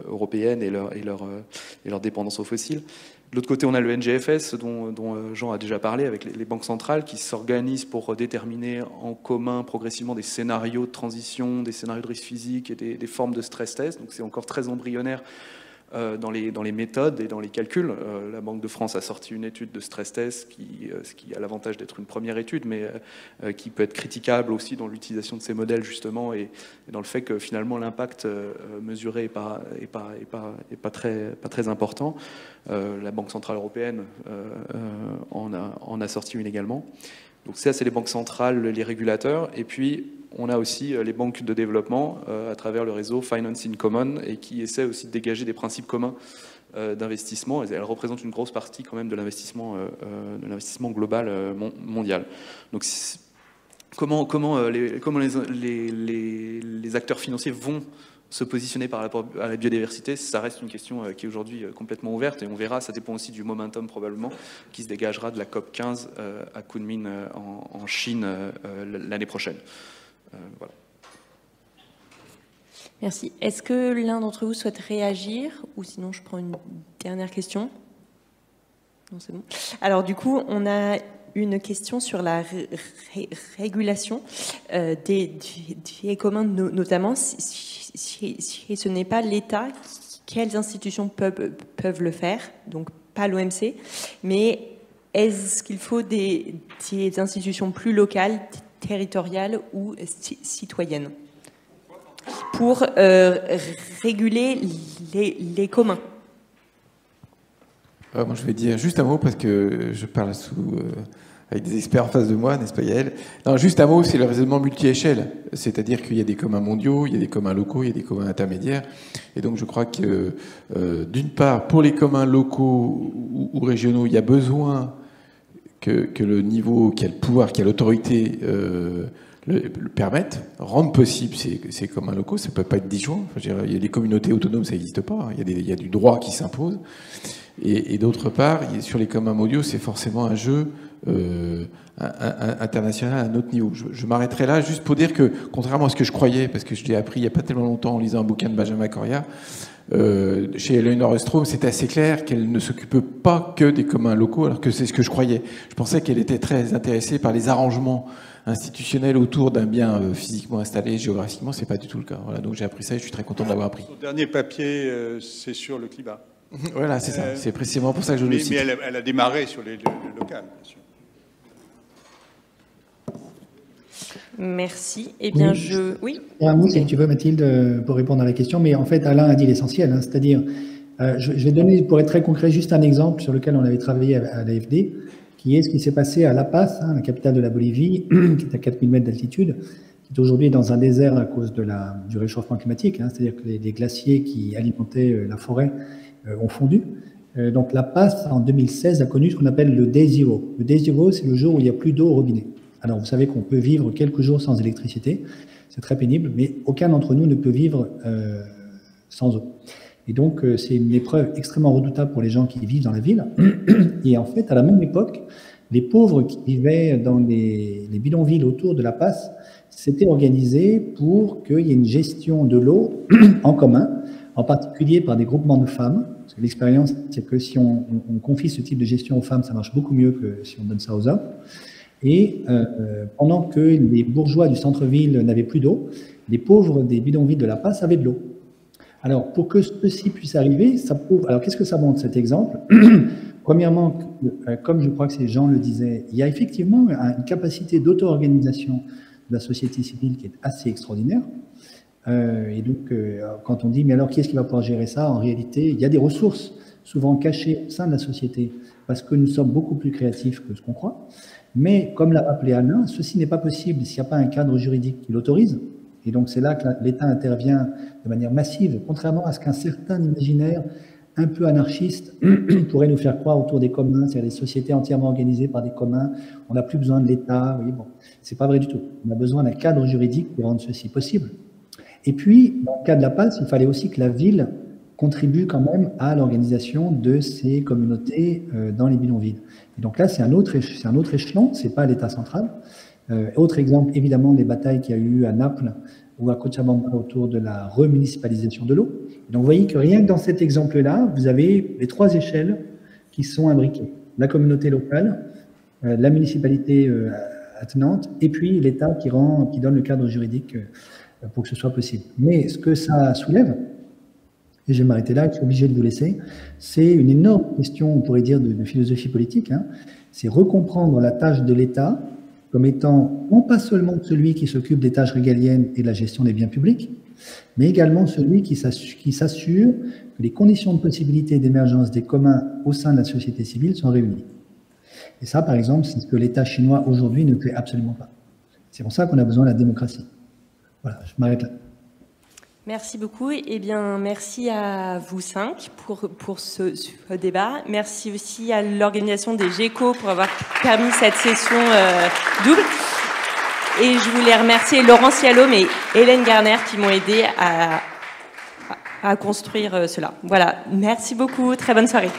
F: européennes et leur dépendance aux fossiles. De l'autre côté, on a le NGFS, dont Jean a déjà parlé, avec les banques centrales qui s'organisent pour déterminer en commun progressivement des scénarios de transition, des scénarios de risque physique et des formes de stress test. Donc c'est encore très embryonnaire dans les méthodes et dans les calculs. La Banque de France a sorti une étude de stress test qui a l'avantage d'être une première étude, mais qui peut être critiquable aussi dans l'utilisation de ces modèles justement et dans le fait que finalement l'impact mesuré est pas très important. La Banque centrale européenne en a sorti une également. Donc ça, c'est les banques centrales, les régulateurs, et puis on a aussi les banques de développement à travers le réseau Finance in Common et qui essaient aussi de dégager des principes communs d'investissement. Elles représentent une grosse partie quand même de l'investissement global mondial. Donc comment les acteurs financiers vont se positionner par rapport à la biodiversité, ça reste une question qui est aujourd'hui complètement ouverte et on verra, ça dépend aussi du momentum probablement qui se dégagera de la COP15 à Kunming en Chine l'année prochaine. Voilà.
A: Merci. Est-ce que l'un d'entre vous souhaite réagir ou sinon je prends une dernière question? Non, c'est bon. Alors du coup, on a une question sur la régulation des communs, notamment si ce n'est pas l'État, quelles institutions peuvent le faire? Donc pas l'OMC, mais est-ce qu'il faut des institutions plus locales, territoriales ou citoyennes pour réguler les communs?
B: Moi, je vais dire juste un mot parce que je parle avec des experts en face de moi, n'est-ce pas Yael? Non, juste un mot, c'est le raisonnement multi-échelle. C'est-à-dire qu'il y a des communs mondiaux, il y a des communs locaux, il y a des communs intermédiaires. Et donc, je crois que, d'une part, pour les communs locaux ou régionaux, il y a besoin que le niveau, qu'il y a le pouvoir, qu'il y a l'autorité le permettent, rendre possible ces communs locaux. Ça ne peut pas être disjoint. Enfin, je veux dire, il y a des communautés autonomes, ça n'existe pas. Il y a du droit qui s'impose. Et d'autre part, sur les communs mondiaux, c'est forcément un jeu international à un autre niveau. Je m'arrêterai là juste pour dire que, contrairement à ce que je croyais, parce que je l'ai appris il n'y a pas tellement longtemps en lisant un bouquin de Benjamin Correa, chez Elinor Ostrom, c'était assez clair qu'elle ne s'occupe pas que des communs locaux, alors que c'est ce que je croyais. Je pensais qu'elle était très intéressée par les arrangements institutionnels autour d'un bien physiquement installé, géographiquement. C'est pas du tout le cas. Voilà, donc j'ai appris ça et je suis très content de l'avoir appris.
E: Son dernier papier, c'est sur le climat.
B: Voilà, c'est ça. C'est précisément pour ça que je le cite.
E: Mais elle a démarré sur les locales, bien sûr.
A: Merci. Eh bien, oui.
D: Un mot, si tu veux, Mathilde, pour répondre à la question. Mais en fait, Alain a dit l'essentiel. Hein, c'est-à-dire, je vais donner, pour être très concret, juste un exemple sur lequel on avait travaillé à l'AFD, qui est ce qui s'est passé à La Paz, la capitale de la Bolivie, qui est à 4000 mètres d'altitude, qui est aujourd'hui dans un désert à cause du réchauffement climatique. Hein, c'est-à-dire que les glaciers qui alimentaient la forêt ont fondu. Donc La Paz, en 2016, a connu ce qu'on appelle le Day Zero. Le Day Zero, c'est le jour où il n'y a plus d'eau au robinet. Alors, vous savez qu'on peut vivre quelques jours sans électricité. C'est très pénible, mais aucun d'entre nous ne peut vivre sans eau. Et donc, c'est une épreuve extrêmement redoutable pour les gens qui vivent dans la ville. Et en fait, à la même époque, les pauvres qui vivaient dans les bidonvilles autour de La Passe s'étaient organisés pour qu'il y ait une gestion de l'eau en commun, en particulier par des groupements de femmes. Parce que l'expérience, c'est que si on confie ce type de gestion aux femmes, ça marche beaucoup mieux que si on donne ça aux hommes. Et pendant que les bourgeois du centre-ville n'avaient plus d'eau, les pauvres des bidonvilles de La Passe avaient de l'eau. Alors, pour que ceci puisse arriver, ça prouve... Alors, qu'est-ce que ça montre, cet exemple? Premièrement, comme je crois que ces gens le disaient, il y a effectivement une capacité d'auto-organisation de la société civile qui est assez extraordinaire. Et donc, quand on dit, mais alors, qui est-ce qui va pouvoir gérer ça? En réalité, il y a des ressources souvent cachées au sein de la société, parce que nous sommes beaucoup plus créatifs que ce qu'on croit. Mais, comme l'a rappelé Alain, ceci n'est pas possible s'il n'y a pas un cadre juridique qui l'autorise. Et donc, c'est là que l'État intervient de manière massive, contrairement à ce qu'un certain imaginaire un peu anarchiste pourrait nous faire croire autour des communs, c'est-à-dire des sociétés entièrement organisées par des communs. On n'a plus besoin de l'État. Oui, bon, c'est pas vrai du tout. On a besoin d'un cadre juridique pour rendre ceci possible. Et puis, dans le cas de La Passe, il fallait aussi que la ville contribue quand même à l'organisation de ces communautés dans les bidonvilles. Et donc là, c'est un autre échelon, c'est pas l'État central. Autre exemple, évidemment, les batailles qu'il y a eu à Naples ou à Cochabamba autour de la remunicipalisation de l'eau. Donc, vous voyez que rien que dans cet exemple-là, vous avez les trois échelles qui sont imbriquées. La communauté locale, la municipalité attenante, et puis l'État qui donne le cadre juridique pour que ce soit possible. Mais ce que ça soulève, et je vais m'arrêter là, je suis obligé de vous laisser, c'est une énorme question, on pourrait dire, de philosophie politique, hein. C'est recomprendre la tâche de l'État comme étant non pas seulement celui qui s'occupe des tâches régaliennes et de la gestion des biens publics, mais également celui qui s'assure que les conditions de possibilité d'émergence des communs au sein de la société civile sont réunies. Et ça, par exemple, c'est ce que l'État chinois aujourd'hui ne fait absolument pas. C'est pour ça qu'on a besoin de la démocratie. Voilà, je m'arrête là.
A: Merci beaucoup. Eh bien, merci à vous cinq pour ce débat. Merci aussi à l'organisation des GECO pour avoir permis cette session double. Et je voulais remercier Laurence Yalom et Hélène Garner qui m'ont aidé à construire cela. Voilà. Merci beaucoup. Très bonne soirée.